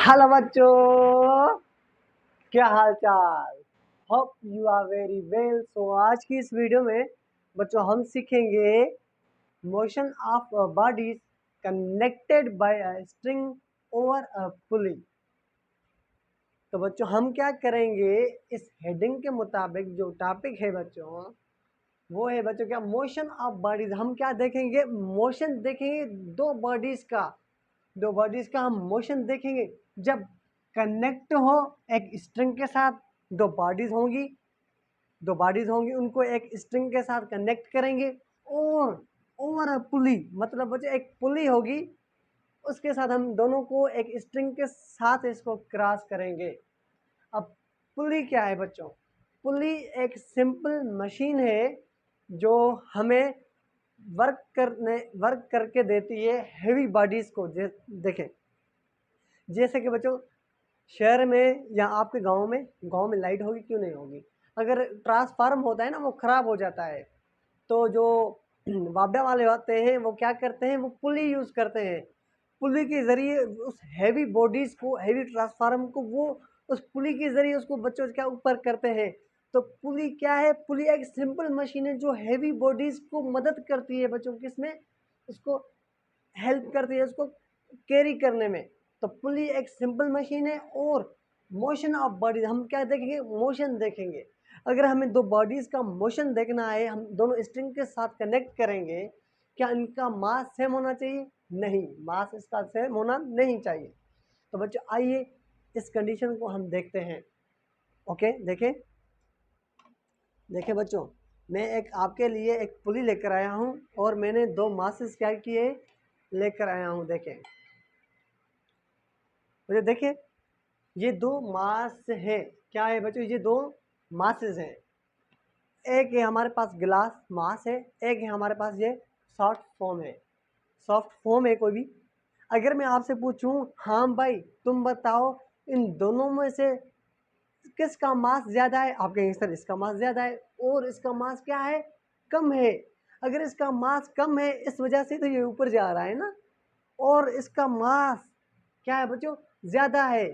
Hello बच्चों, क्या हाल चाल। Hope you are very well. So आज की इस वीडियो में बच्चों हम सीखेंगे motion of bodies connected by a string over a pulley. तो बच्चों हम क्या करेंगे, इस हेडिंग के मुताबिक जो टॉपिक है बच्चों वो है बच्चों क्या, मोशन ऑफ बॉडीज। हम क्या देखेंगे, मोशन देखेंगे दो बॉडीज का हम मोशन देखेंगे जब कनेक्ट हो एक स्ट्रिंग के साथ। दो बॉडीज होंगी उनको एक स्ट्रिंग के साथ कनेक्ट करेंगे और ओवर अ पुली, मतलब बच्चों एक पुली होगी उसके साथ हम दोनों को एक स्ट्रिंग के साथ इसको क्रॉस करेंगे। अब पुली क्या है बच्चों, पुली एक सिंपल मशीन है जो हमें वर्क करके देती है हेवी बॉडीज को। देखें, जैसे कि बच्चों शहर में या आपके गांव में लाइट होगी क्यों नहीं होगी, अगर ट्रांसफार्म होता है ना वो ख़राब हो जाता है तो जो वापडा वाले होते हैं वो क्या करते हैं, वो पुली यूज़ करते हैं। पुली के ज़रिए उस हैवी बॉडीज़ को, हैवी ट्रांसफार्म को वो उस पुली के ज़रिए उसको बच्चों क्या ऊपर करते हैं। तो पुली क्या है, पुली एक सिंपल मशीन है जो हैवी बॉडीज़ को मदद करती है बच्चों, किसमें, उसको हेल्प करती है उसको कैरी करने में। तो पुली एक सिंपल मशीन है। और मोशन ऑफ बॉडीज हम क्या देखेंगे, मोशन देखेंगे। अगर हमें दो बॉडीज का मोशन देखना है, हम दोनों स्ट्रिंग के साथ कनेक्ट करेंगे, क्या इनका मास सेम होना चाहिए? नहीं, मास इसका सेम होना नहीं चाहिए। तो बच्चों आइए इस कंडीशन को हम देखते हैं। ओके, देखें देखें बच्चों, मैं एक आपके लिए एक पुली लेकर आया हूँ और मैंने दो मासेस क्या किए, लेकर आया हूँ। देखें बच्चों, देखिए ये दो मास है। क्या है बच्चों, ये दो मासेस हैं। एक है हमारे पास ग्लास मास है, एक है हमारे पास ये सॉफ्ट फॉर्म है। सॉफ्ट फॉर्म है कोई भी। अगर मैं आपसे पूछूं, हाँ भाई तुम बताओ इन दोनों में से किसका मास ज़्यादा है, आप कहेंगे सर इसका मास ज़्यादा है। और इसका मास क्या है, कम है। अगर इसका मास कम है इस वजह से तो ये ऊपर जा रहा है ना, और इसका मास क्या है बच्चों, ज़्यादा है,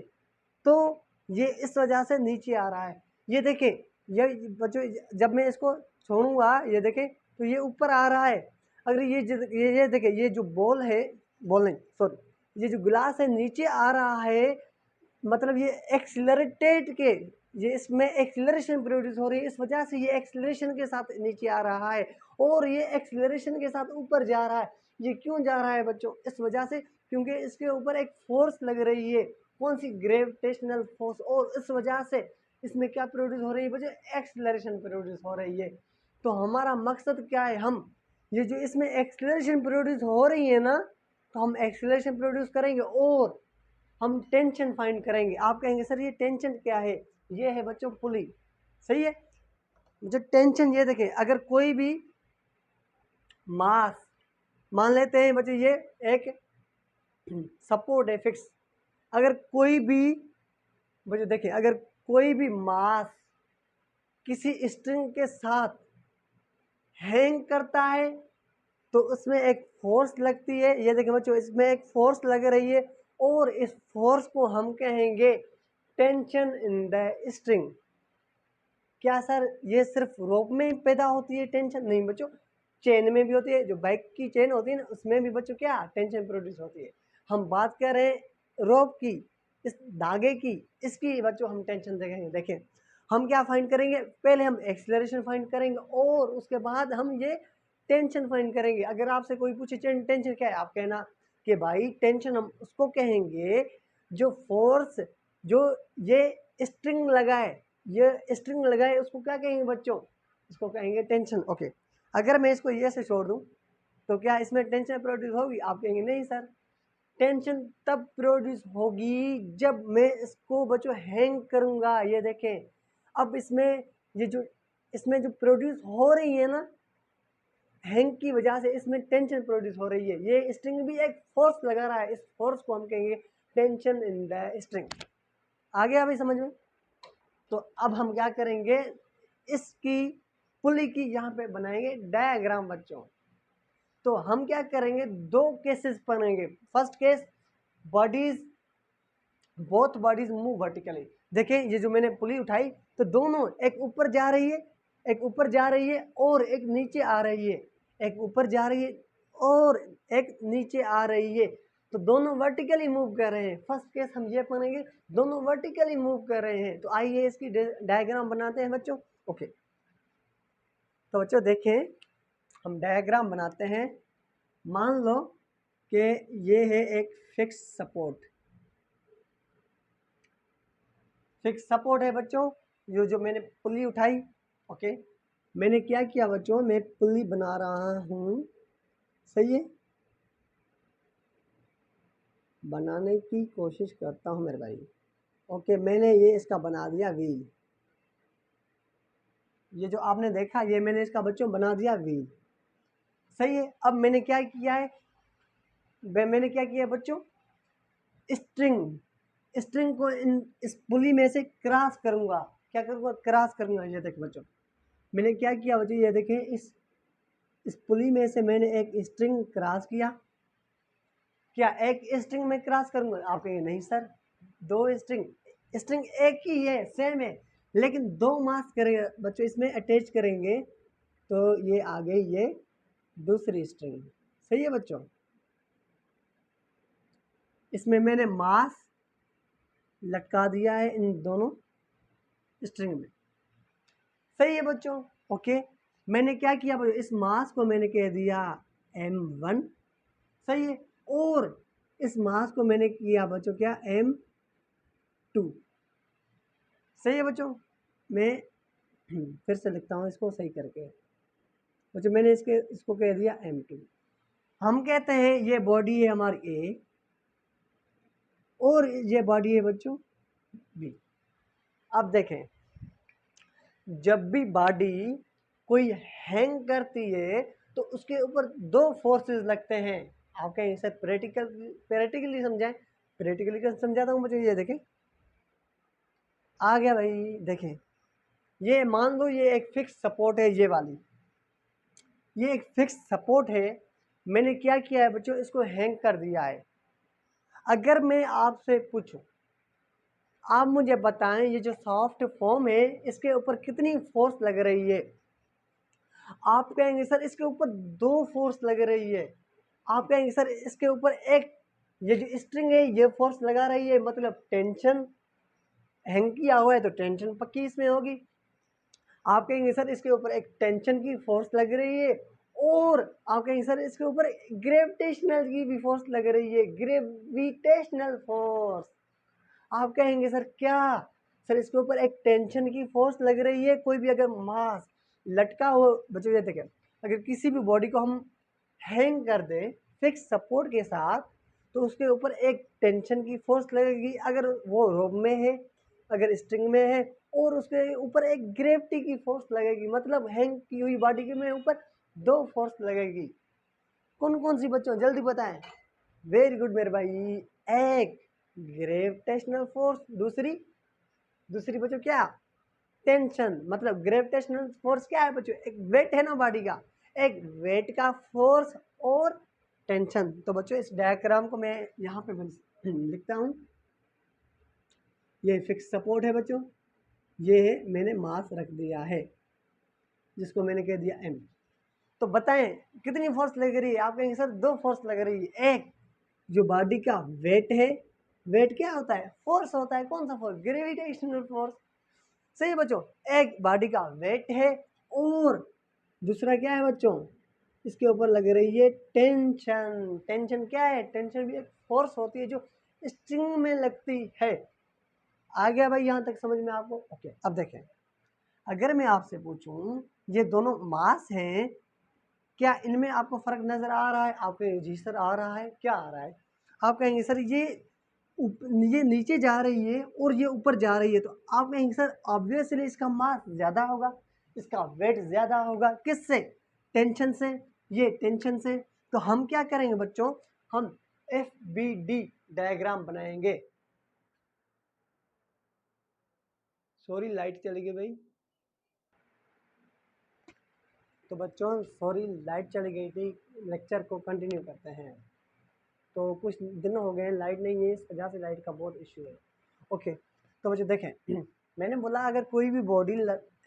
तो ये इस वजह से नीचे आ रहा है। ये देखें, ये बच्चों जब मैं इसको छोड़ूंगा, ये देखें तो ये ऊपर आ रहा है। अगर ये देखें, ये जो बॉल है, बॉल नहीं सॉरी, ये जो गिलास है नीचे आ रहा है, मतलब ये एक्सिलरेटेड के, ये इसमें एक्सिलरेशन प्रोड्यूस हो रही है, इस वजह से ये एक्सिलरेशन के साथ नीचे आ रहा है और ये एक्सिलरेशन के साथ ऊपर जा रहा है। ये क्यों जा रहा है बच्चों, इस वजह से क्योंकि इसके ऊपर एक फोर्स लग रही है। कौन सी, ग्रेविटेशनल फोर्स। और इस वजह से इसमें क्या प्रोड्यूस हो रही है बच्चों, एक्सिलरेशन प्रोड्यूस हो रही है। तो हमारा मकसद क्या है, हम ये जो इसमें एक्सिलरेशन प्रोड्यूस हो रही है ना, तो हम एक्सिलरेशन प्रोड्यूस करेंगे और हम टेंशन फाइंड करेंगे। आप कहेंगे सर ये टेंशन क्या है, ये है बच्चों पुली। सही है, जो टेंशन, ये देखें अगर कोई भी मास, मान लेते हैं बच्चों ये एक सपोर्ट है फिक्स। अगर कोई भी बच्चों देखें, अगर कोई भी मास किसी स्ट्रिंग के साथ हैंग करता है तो उसमें एक फोर्स लगती है। ये देखिए बच्चों, इसमें एक फोर्स लग रही है और इस फोर्स को हम कहेंगे टेंशन इन द स्ट्रिंग। क्या सर ये सिर्फ रोप में ही पैदा होती है टेंशन? नहीं बच्चों, चेन में भी होती है। जो बाइक की चेन होती है ना, उसमें भी बच्चों क्या टेंशन प्रोड्यूस होती है। हम बात कर रहे हैं रोप की, इस धागे की, इसकी बच्चों हम टेंशन देखेंगे। देखें हम क्या फाइंड करेंगे, पहले हम एक्सेलरेशन फाइंड करेंगे और उसके बाद हम ये टेंशन फाइंड करेंगे। अगर आपसे कोई पूछे टेंशन क्या है, आप कहना कि भाई टेंशन हम उसको कहेंगे जो फोर्स, जो ये स्ट्रिंग लगाए, ये स्ट्रिंग लगाए उसको क्या कहेंगे बच्चों, इसको कहेंगे टेंशन। ओके, अगर मैं इसको ये से छोड़ दूं तो क्या इसमें टेंशन प्रोड्यूस होगी? आप कहेंगे नहीं सर, टेंशन तब प्रोड्यूस होगी जब मैं इसको बच्चों हैंग करूंगा। ये देखें, अब इसमें ये जो इसमें जो प्रोड्यूस हो रही है ना, हैंग की वजह से इसमें टेंशन प्रोड्यूस हो रही है। ये स्ट्रिंग भी एक फोर्स लगा रहा है, इस फोर्स को हम कहेंगे टेंशन इन द स्ट्रिंग। आ गया अभी समझ में? तो अब हम क्या करेंगे, इसकी पुली की यहाँ पे बनाएंगे डायग्राम बच्चों। तो हम क्या करेंगे, दो केसेस बनेंगे। First case, bodies both bodies move vertically. देखें ये जो मैंने पुली उठाई तो दोनों एक ऊपर जा रही है, एक ऊपर जा रही है और एक नीचे आ रही है, एक ऊपर जा रही है और एक नीचे आ रही है, तो दोनों वर्टिकली मूव कर रहे हैं। फर्स्ट केस हम ये पढ़ेंगे, दोनों वर्टिकली मूव कर रहे हैं। तो आइए इसकी डायग्राम बनाते हैं बच्चों। ओके, तो बच्चों देखें हम डायग्राम बनाते हैं। मान लो कि ये है एक फिक्स सपोर्ट, फिक्स सपोर्ट है बच्चों, ये जो मैंने पुली उठाई। ओके, मैंने क्या किया बच्चों, मैं पुली बना रहा हूँ, सही है, बनाने की कोशिश करता हूँ मेरे भाई। ओके, मैंने ये इसका बना दिया व्हील, ये जो आपने देखा ये मैंने इसका बच्चों बना दिया व्हील, सही है। अब मैंने क्या किया है, मैंने क्या किया बच्चों, स्ट्रिंग को इस पुली में से क्रॉस करूंगा। क्या करूंगा, क्रॉस करूंगा। ये देखो बच्चों मैंने क्या किया बच्चों, ये देखें इस पुली में से मैंने एक स्ट्रिंग क्रॉस किया। क्या एक स्ट्रिंग में क्रॉस करूंगा, आप कहेंगे नहीं सर, दो स्ट्रिंग एक ही है, सेम है, लेकिन दो मास करेंगे बच्चों, इसमें अटैच करेंगे तो ये आ गई ये दूसरी स्ट्रिंग, सही है बच्चों। इसमें मैंने मास लटका दिया है इन दोनों स्ट्रिंग में, सही है बच्चों। ओके, मैंने क्या किया बच्चों, इस मास को मैंने कह दिया m1, सही है, और इस मास को मैंने किया बच्चों क्या, m2, सही है बच्चों। मैं फिर से लिखता हूँ इसको सही करके बच्चों, मैंने इसको कह दिया m2। हम कहते हैं ये बॉडी है हमारी A और ये बॉडी है बच्चों B। अब देखें जब भी बॉडी कोई हैंग करती है तो उसके ऊपर दो फोर्सेस लगते हैं। आप कहें इसे प्रैक्टिकली समझाएं, प्रैक्टिकली समझाता हूँ मुझे। ये देखें आ गया भाई, देखें ये मान लो ये एक फिक्स सपोर्ट है, ये वाली ये एक फिक्स सपोर्ट है। मैंने क्या किया है बच्चों, इसको हैंग कर दिया है। अगर मैं आपसे पूछूं, आप मुझे बताएं ये जो सॉफ्ट फॉर्म है इसके ऊपर कितनी फोर्स लग रही है। आप कहेंगे सर इसके ऊपर दो फोर्स लग रही है। आप कहेंगे सर इसके ऊपर एक ये जो स्ट्रिंग है ये फोर्स लगा रही है, मतलब टेंशन, हैंग किया हुआ है तो टेंशन पक्की इसमें होगी। आप कहेंगे सर इसके ऊपर एक टेंशन की फोर्स लग रही है, और आप कहेंगे सर इसके ऊपर ग्रेविटेशनल की भी फोर्स लग रही है, ग्रेविटेशनल फोर्स। आप कहेंगे सर क्या, सर इसके ऊपर एक टेंशन की फोर्स लग रही है। कोई भी अगर मास लटका हो बच्चों, ये देखें अगर किसी भी बॉडी को हम हैंग कर दें फिक्स सपोर्ट के साथ तो उसके ऊपर एक टेंशन की फोर्स लगेगी अगर वो रोप में है, अगर स्ट्रिंग में है, और उसके ऊपर एक ग्रेविटी की फोर्स लगेगी, मतलब हैंग की हुई बॉडी के में ऊपर दो फोर्स लगेगी। कौन कौन सी बच्चों जल्दी बताएं। वेरी गुड मेरे भाई, एक ग्रेविटेशनल फोर्स, दूसरी दूसरी बच्चों क्या, टेंशन। मतलब ग्रेविटेशनल फोर्स क्या है बच्चों, एक वेट है ना बॉडी का, एक वेट का फोर्स और टेंशन। तो बच्चों इस डायग्राम को मैं यहाँ पे लिखता हूँ। ये फिक्स सपोर्ट है बच्चों, ये मैंने मास रख दिया है जिसको मैंने कह दिया m। तो बताएं कितनी फोर्स लग रही है। आप कहेंगे सर दो फोर्स लग रही है। एक जो बॉडी का वेट है, वेट क्या होता है, फोर्स होता है। कौन सा फोर्स, ग्रेविटेशनल फोर्स, सही है बच्चों। एक बॉडी का वेट है और दूसरा क्या है बच्चों, इसके ऊपर लग रही है टेंशन। टेंशन क्या है, टेंशन भी एक फोर्स होती है जो स्ट्रिंग में लगती है। आ गया भाई यहाँ तक समझ में आपको। ओके, अब देखें अगर मैं आपसे पूछूं ये दोनों मास हैं, क्या इनमें आपको फर्क नजर आ रहा है। आप कहेंगे जी सर आ रहा है, क्या आ रहा है। आप कहेंगे सर ये नीचे जा रही है और ये ऊपर जा रही है, तो आप कहेंगे सर ऑब्वियसली इसका मास ज़्यादा होगा, इसका वेट ज़्यादा होगा। किससे, टेंशन से, ये टेंशन से। तो हम क्या करेंगे बच्चों, हम FBD डायग्राम बनाएंगे। सॉरी लाइट चली गई भाई, तो बच्चों सॉरी लाइट चली गई थी, लेक्चर को कंटिन्यू करते हैं। तो कुछ दिन हो गए लाइट नहीं है, इस वजह से लाइट का बहुत इश्यू है। ओके, तो बच्चों देखें मैंने बोला अगर कोई भी बॉडी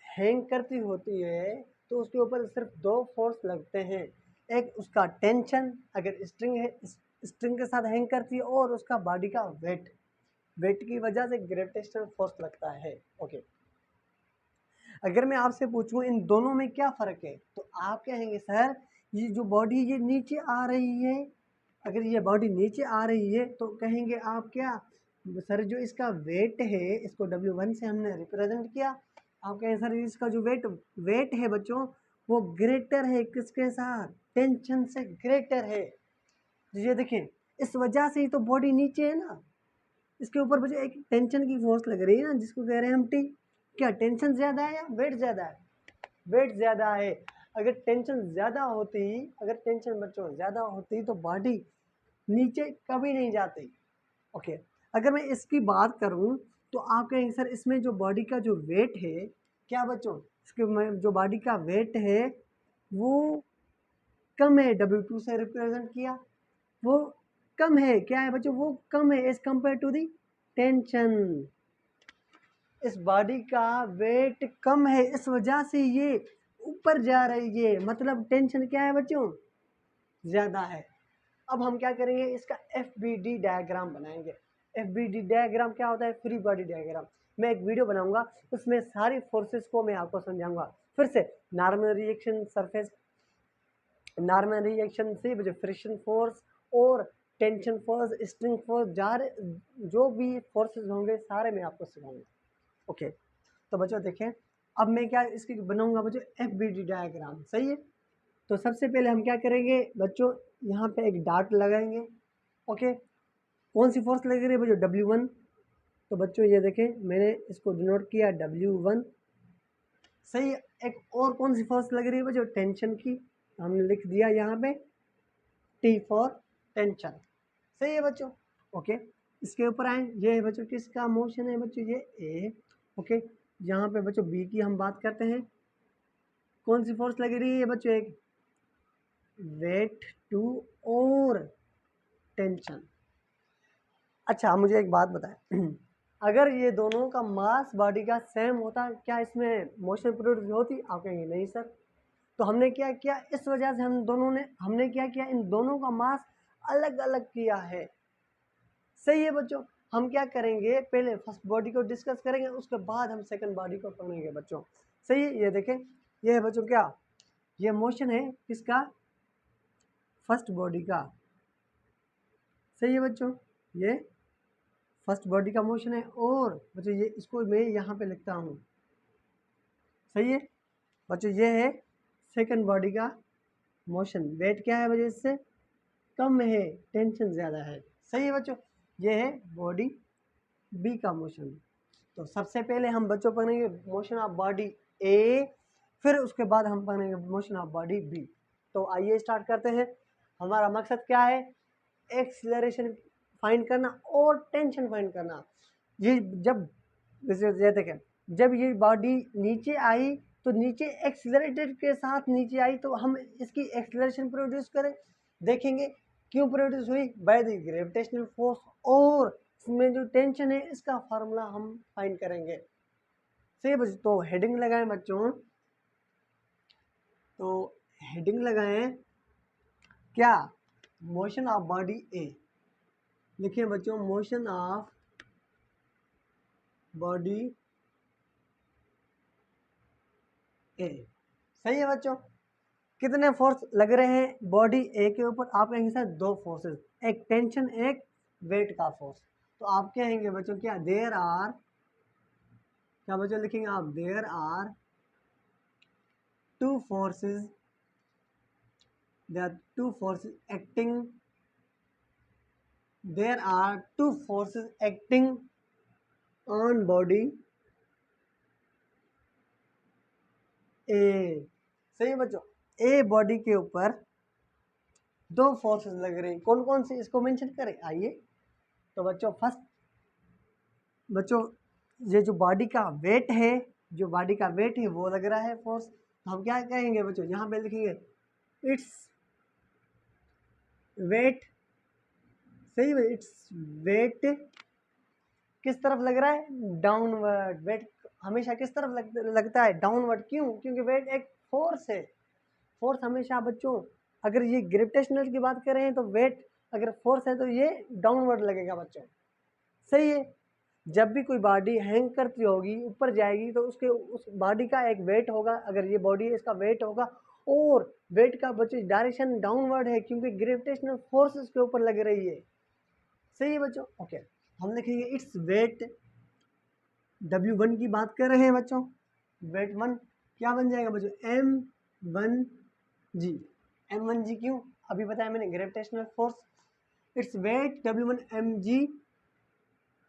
हैंग करती होती है तो उसके ऊपर सिर्फ दो फोर्स लगते हैं, एक उसका टेंशन अगर स्ट्रिंग है, स्ट्रिंग के साथ हैंग करती है, और उसका बॉडी का वेट की वजह से ग्रेविटेशनल फोर्स लगता है। ओके, अगर मैं आपसे पूछूं इन दोनों में क्या फ़र्क है तो आप कहेंगे सर ये जो बॉडी ये नीचे आ रही है, अगर ये बॉडी नीचे आ रही है तो कहेंगे आप क्या सर जो इसका वेट है इसको W1 से हमने रिप्रेजेंट किया। आप कहें सर इसका जो वेट है बच्चों वो ग्रेटर है किसके साथ, टेंशन से ग्रेटर है। ये देखें इस वजह से ही तो बॉडी नीचे है ना, इसके ऊपर मुझे एक टेंशन की फोर्स लग रही है ना जिसको कह रहे हैं हम टी। क्या टेंशन ज़्यादा है या वेट ज़्यादा है? वेट ज़्यादा है। अगर टेंशन ज़्यादा होती, अगर टेंशन बच्चों ज़्यादा होती तो बॉडी नीचे कभी नहीं जाती। ओके, अगर मैं इसकी बात करूं तो आप कहेंगे सर इसमें जो बॉडी का जो वेट है क्या बच्चों, इसके जो बॉडी का वेट है वो कम है, W2 से रिप्रेजेंट किया, वो कम है, क्या है बच्चों वो कम है as compare to the tension. इस बॉडी का वेट कम है इस वजह से ये ऊपर जा रही है, मतलब टेंशन क्या है बच्चों ज़्यादा है। अब हम क्या करेंगे इसका FBD डायग्राम बनाएंगे। FBD डायग्राम क्या होता है, फ्री बॉडी डायग्राम। मैं एक वीडियो बनाऊंगा उसमें सारी फोर्सेस को मैं आपको समझाऊंगा। फिर से normal reaction surface, normal reaction से जो फ्रिक्शन फोर्स और टेंशन फोर्स, स्ट्रिंग फोर्स, जो भी फोर्सेस होंगे सारे मैं आपको सिखाऊंगा। ओके, तो बच्चों देखें अब मैं क्या इसकी बनाऊंगा बच्चों FBD डायग्राम, सही है। तो सबसे पहले हम क्या करेंगे बच्चों यहाँ पे एक डॉट लगाएंगे। ओके, कौन सी फोर्स लग रही है बच्चों W1, तो बच्चों ये देखें मैंने इसको डिनोट किया W1, सही। एक और कौन सी फोर्स लग रही है बच्चों टेंशन की, हमने लिख दिया यहाँ पे T फॉर टेंशन, सही है बच्चों। ओके, इसके ऊपर आए, ये है बच्चों किसका मोशन है बच्चों ये A। ओके, यहाँ पे बच्चों B की हम बात करते हैं, कौन सी फोर्स लग रही है बच्चों एक वेट 2 और टेंशन। अच्छा मुझे एक बात बताएं अगर ये दोनों का मास बॉडी का सेम होता क्या इसमें मोशन प्रोड्यूस होती, आप कहेंगे नहीं सर। तो हमने क्या किया इस वजह से हमने क्या किया इन दोनों का मास अलग अलग किया है, सही है बच्चों। हम क्या करेंगे पहले फर्स्ट बॉडी को डिस्कस करेंगे उसके बाद हम सेकंड बॉडी को पढ़ेंगे बच्चों, सही है। ये देखें ये है बच्चों क्या, ये मोशन है किसका, फर्स्ट बॉडी का, सही है बच्चों। ये फर्स्ट बॉडी का मोशन है और बच्चों ये इसको मैं यहाँ पे लिखता हूँ, सही है बच्चों। ये है सेकंड बॉडी का मोशन, वेट क्या है बच्चों इससे कम है, टेंशन ज़्यादा है, सही है बच्चों। ये है बॉडी बी का मोशन। तो सबसे पहले हम बच्चों पढ़ेंगे मोशन ऑफ बॉडी ए, फिर उसके बाद हम पढ़ेंगे मोशन ऑफ बॉडी बी। तो आइए स्टार्ट करते हैं। हमारा मकसद क्या है, एक्सीलरेशन फाइंड करना और टेंशन फाइंड करना। ये जब ये देखें जब ये बॉडी नीचे आई तो नीचे एक्सीलरेटेड के साथ नीचे आई तो हम इसकी एक्सीलरेशन प्रोड्यूस करें, देखेंगे क्यों प्रोड्यूस हुई, बाय द ग्रेविटेशनल फोर्स, और इसमें जो टेंशन है इसका फार्मूला हम फाइंड करेंगे, सही बच्चों। तो हेडिंग लगाएं बच्चों, तो हेडिंग लगाएं क्या, मोशन ऑफ बॉडी ए, लिखिए बच्चों मोशन ऑफ बॉडी ए, सही है बच्चों। कितने फोर्स लग रहे हैं बॉडी ए के ऊपर, आप कहेंगे सर दो फोर्सेस, एक टेंशन एक वेट का फोर्स। तो आप कहेंगे बच्चों क्या देयर आर, क्या बच्चों लिखेंगे आप there are two forces, there are two forces acting, there are two forces acting on body A, सही है बच्चों। ए बॉडी के ऊपर दो फोर्सेस लग रही हैं, कौन कौन सी इसको मेंशन करें आइए। तो बच्चों फर्स्ट बच्चों ये जो बॉडी का वेट है, जो बॉडी का वेट है वो लग रहा है फोर्स, तो हम क्या कहेंगे बच्चों यहाँ पे लिखेंगे इट्स वेट सही है, इट्स वेट किस तरफ लग रहा है, डाउनवर्ड। वेट हमेशा किस तरफ लगता है, डाउनवर्ड। क्यों? क्योंकि वेट एक फोर्स है। फोर्स हमेशा बच्चों, अगर ये ग्रेविटेशनल की बात करें तो वेट अगर फोर्स है तो ये डाउनवर्ड लगेगा बच्चों। सही है। जब भी कोई बॉडी हैंग करती होगी, ऊपर जाएगी, तो उसके उस बॉडी का एक वेट होगा। अगर ये बॉडी है, इसका वेट होगा, और वेट का बच्चों डायरेक्शन डाउनवर्ड है, क्योंकि ग्रेविटेशनल फोर्स उसके ऊपर लग रही है। सही है बच्चों। ओके, हम लिखेंगे इट्स वेट, W1 की बात कर रहे हैं बच्चों। वेट 1 क्या बन जाएगा बच्चों, M1G। M1G क्यों? अभी बताया मैंने, gravitational force. Its weight W1 mg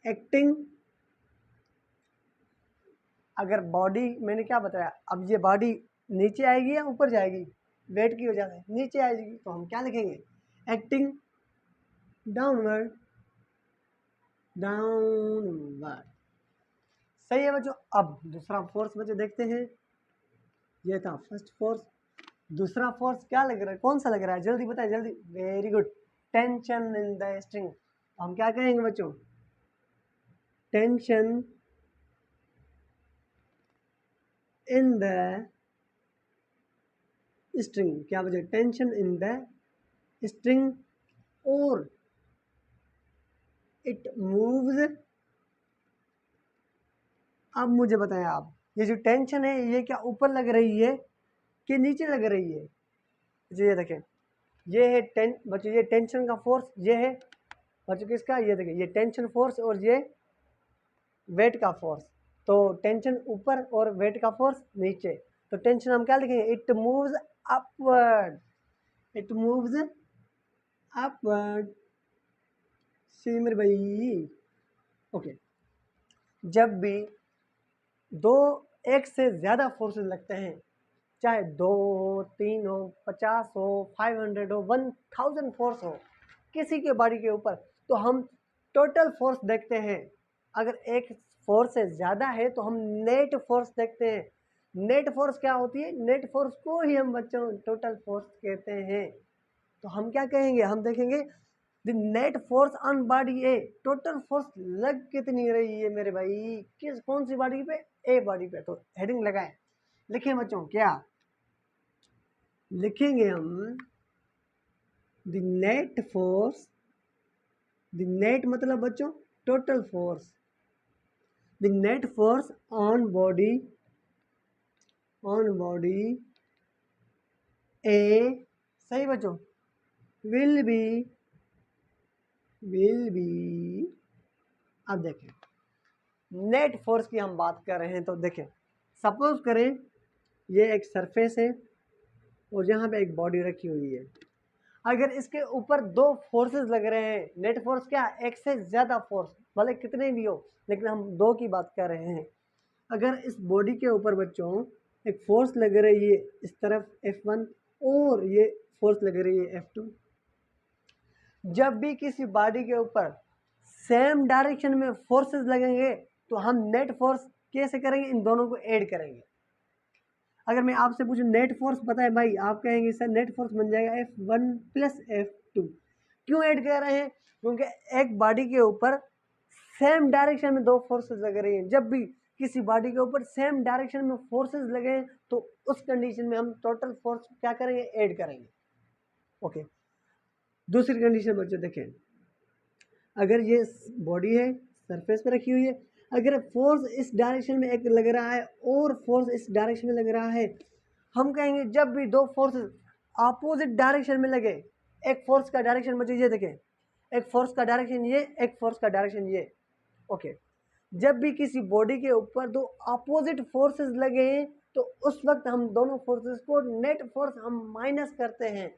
acting, अगर बॉडी मैंने क्या बताया, अब ये बॉडी नीचे आएगी या ऊपर जाएगी, वेट की वजह से नीचे आएगी, तो हम क्या लिखेंगे, एक्टिंग डाउनवर्ड, डाउनवर्ड। सही है बच्चों। अब दूसरा फोर्स बच्चों देखते हैं। ये था फर्स्ट फोर्स। दूसरा फोर्स क्या लग रहा है, कौन सा लग रहा है, जल्दी बताए जल्दी। Very good, tension in the string. हम क्या कहेंगे बच्चों, टेंशन इन द स्ट्रिंग। क्या बच्चों, टेंशन इन द स्ट्रिंग, और इट मूव्स। अब मुझे बताएं आप, ये जो टेंशन है ये क्या ऊपर लग रही है कि नीचे लग रही है? ये देखें, ये है बच्चों ये टेंशन का फोर्स, ये है बच्चों किसका, ये देखें, ये टेंशन फोर्स और ये वेट का फोर्स। तो टेंशन ऊपर और वेट का फोर्स नीचे। तो टेंशन हम क्या लिखेंगे, it moves upward, it moves upward. Simar भाई। ओके, जब भी दो एक से ज़्यादा फोर्सेस लगते हैं, चाहे 2 हो, 3 हो, 50 हो, 500 हो, 1000 फोर्स हो किसी के बॉडी के ऊपर, तो हम टोटल फोर्स देखते हैं। अगर एक फोर्स से ज़्यादा है तो हम नेट फोर्स देखते हैं। नेट फोर्स क्या होती है, नेट फोर्स को ही हम बच्चों टोटल फोर्स कहते हैं। तो हम क्या कहेंगे, हम देखेंगे the net force on body A, total force लग कितनी रही है मेरे भाई, किस कौन सी बॉडी पे, ए बॉडी पे। तो हेडिंग लगाएं, लिखें बच्चों, क्या लिखेंगे हम, the net force, the net मतलब बच्चों total force, the net force on body A, सही बच्चों, विल बी, अब देखें नेट फोर्स की हम बात कर रहे हैं। तो देखें, सपोज करें ये एक सरफेस है और यहाँ पे एक बॉडी रखी हुई है। अगर इसके ऊपर दो फोर्सेस लग रहे हैं, नेट फोर्स क्या, एक से ज़्यादा फोर्स, भले कितने भी हो, लेकिन हम दो की बात कर रहे हैं। अगर इस बॉडी के ऊपर बच्चों एक फोर्स लग रही है इस तरफ F1, और ये फोर्स लग रही है F2, जब भी किसी बॉडी के ऊपर सेम डायरेक्शन में फोर्सेस लगेंगे तो हम नेट फोर्स कैसे करेंगे, इन दोनों को ऐड करेंगे। अगर मैं आपसे पूछूं नेट फोर्स पता है भाई, आप कहेंगे सर नेट फोर्स बन जाएगा F1 प्लस F2। क्यों ऐड कर रहे हैं, क्योंकि एक बॉडी के ऊपर सेम डायरेक्शन में दो फोर्सेस लग रही हैं। जब भी किसी बॉडी के ऊपर सेम डायरेक्शन में फोर्सेस लगे तो उस कंडीशन में हम टोटल फोर्स क्या करेंगे, ऐड करेंगे। ओके, दूसरी कंडीशन बच्चों देखें, अगर ये बॉडी है सरफेस पे रखी हुई है, अगर फोर्स इस डायरेक्शन में एक लग रहा है और फोर्स इस डायरेक्शन में लग रहा है, हम कहेंगे जब भी दो फोर्सेस अपोजिट डायरेक्शन में लगे, एक फोर्स का डायरेक्शन बच्चों ये देखें, एक फोर्स का डायरेक्शन ये, एक फोर्स का डायरेक्शन ये। ओके, जब भी किसी बॉडी के ऊपर दो अपोजिट फोर्सेस लगे तो उस वक्त हम दोनों फोर्सेस को नेट फोर्स हम माइनस करते हैं।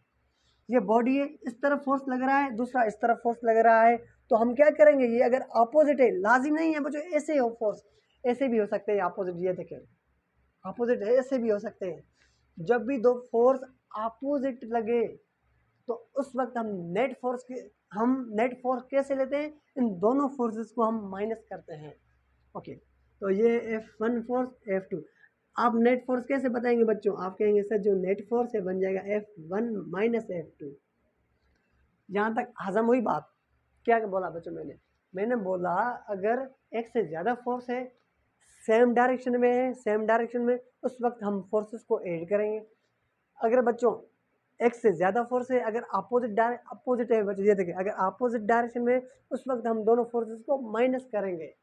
ये बॉडी है, इस तरफ फोर्स लग रहा है, दूसरा इस तरफ फोर्स लग रहा है, तो हम क्या करेंगे, ये अगर अपोजिट है, लाजिम नहीं है बच्चों ऐसे हो फोर्स, ऐसे भी हो सकते हैं अपोजिट, ये देखें अपोजिट है, ऐसे भी हो सकते हैं। जब भी दो फोर्स अपोजिट लगे तो उस वक्त हम नेट फोर्स कैसे लेते हैं, इन दोनों फोर्सेस को हम माइनस करते हैं। ओके, तो ये F1 फोर्स, F2। आप नेट फोर्स कैसे बताएंगे बच्चों, आप कहेंगे सर जो नेट फोर्स है बन जाएगा F1 माइनस F2। यहाँ तक हजम हुई बात। क्या बोला बच्चों मैंने बोला अगर एक से ज़्यादा फोर्स है, सेम डायरेक्शन में है, सेम डायरेक्शन में, उस वक्त हम फोर्सेस को ऐड करेंगे। अगर बच्चों एक से ज़्यादा फोर्स है, अगर अपोजिट है बच्चों, ये देखिए, अगर अपोजिट डायरेक्शन में, उस वक्त हम दोनों फोर्सेस को माइनस करेंगे।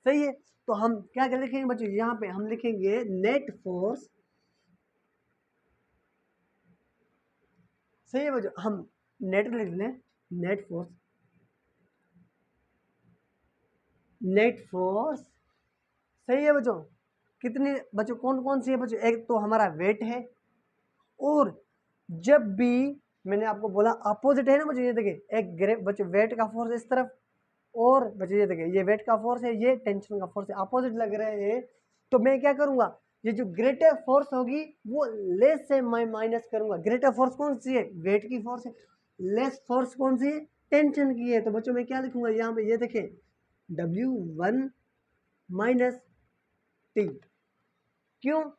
सही है, तो हम क्या कर लिखेंगे बच्चों, यहाँ पे हम लिखेंगे नेट फोर्स। सही है बच्चों, हम नेट लिख लें, नेट फोर्स, नेट फोर्स। सही है बच्चों, कितनी बच्चों, कौन कौन सी है बच्चों, एक तो हमारा वेट है, और जब भी मैंने आपको बोला अपोजिट है ना बच्चों, ये देखिए एक बच्चों वेट का फोर्स इस तरफ, और बच्चों ये देखिए ये वेट का फोर्स है, ये टेंशन का फोर्स है, अपोजिट लग रहे हैं। तो मैं क्या करूंगा, ये जो ग्रेटर फोर्स होगी वो लेस से मैं माइनस करूंगा। ग्रेटर फोर्स कौन सी है, वेट की फोर्स है। लेस फोर्स कौन सी है, टेंशन की है। तो बच्चों मैं क्या लिखूंगा यहाँ पे, ये देखिए W1 माइनस टी। क्यों,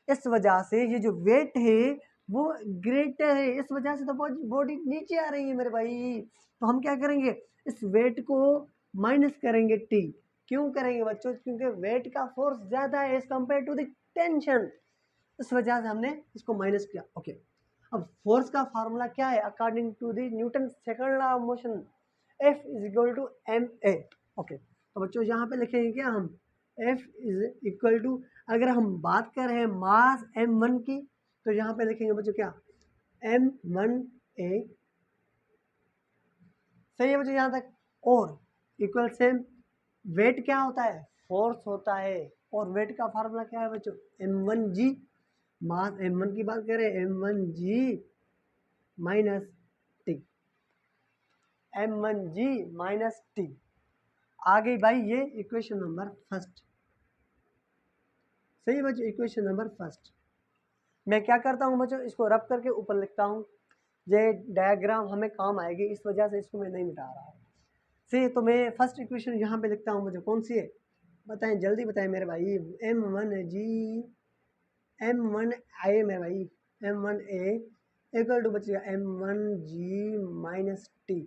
इस वजह से ये जो वेट है वो ग्रेटर है, इस वजह से तो बॉडी नीचे आ रही है मेरे भाई। तो हम क्या करेंगे, इस वेट को माइनस करेंगे टी। क्यों करेंगे बच्चों, क्योंकि वेट का फोर्स ज़्यादा है as compare to the tension, इस वजह से हमने इसको माइनस किया। ओके, अब फोर्स का फार्मूला क्या है, according to the Newton second law of motion, F is equal to ma। Okay, तो बच्चों यहाँ पे लिखेंगे क्या हम, F इज इक्वल टू, अगर हम बात कर रहे हैं मास m1 की, तो यहाँ पे लिखेंगे बच्चों क्या, m1a। सही है बच्चों यहाँ तक, और इक्वल सेम, वेट क्या होता है, फोर्स होता है, और वेट का फार्मूला क्या है बच्चों, m1g। मास m1 की बात करें, m1g minus T, m1g minus T. आ गई भाई ये इक्वेशन नंबर फर्स्ट। सही है बच्चों, इक्वेशन नंबर फर्स्ट। मैं क्या करता हूँ बच्चों, इसको रब करके ऊपर लिखता हूँ, ये डायग्राम हमें काम आएगी, इस वजह से इसको मैं नहीं मिटा रहा हूँ। सही, तो मैं फर्स्ट इक्वेशन यहाँ पे लिखता हूँ बच्चों, कौन सी है बताएं, जल्दी बताएं मेरे भाई। m1g m1a मेरे भाई, m1a इक्वल टू बच्चों m1g minus T,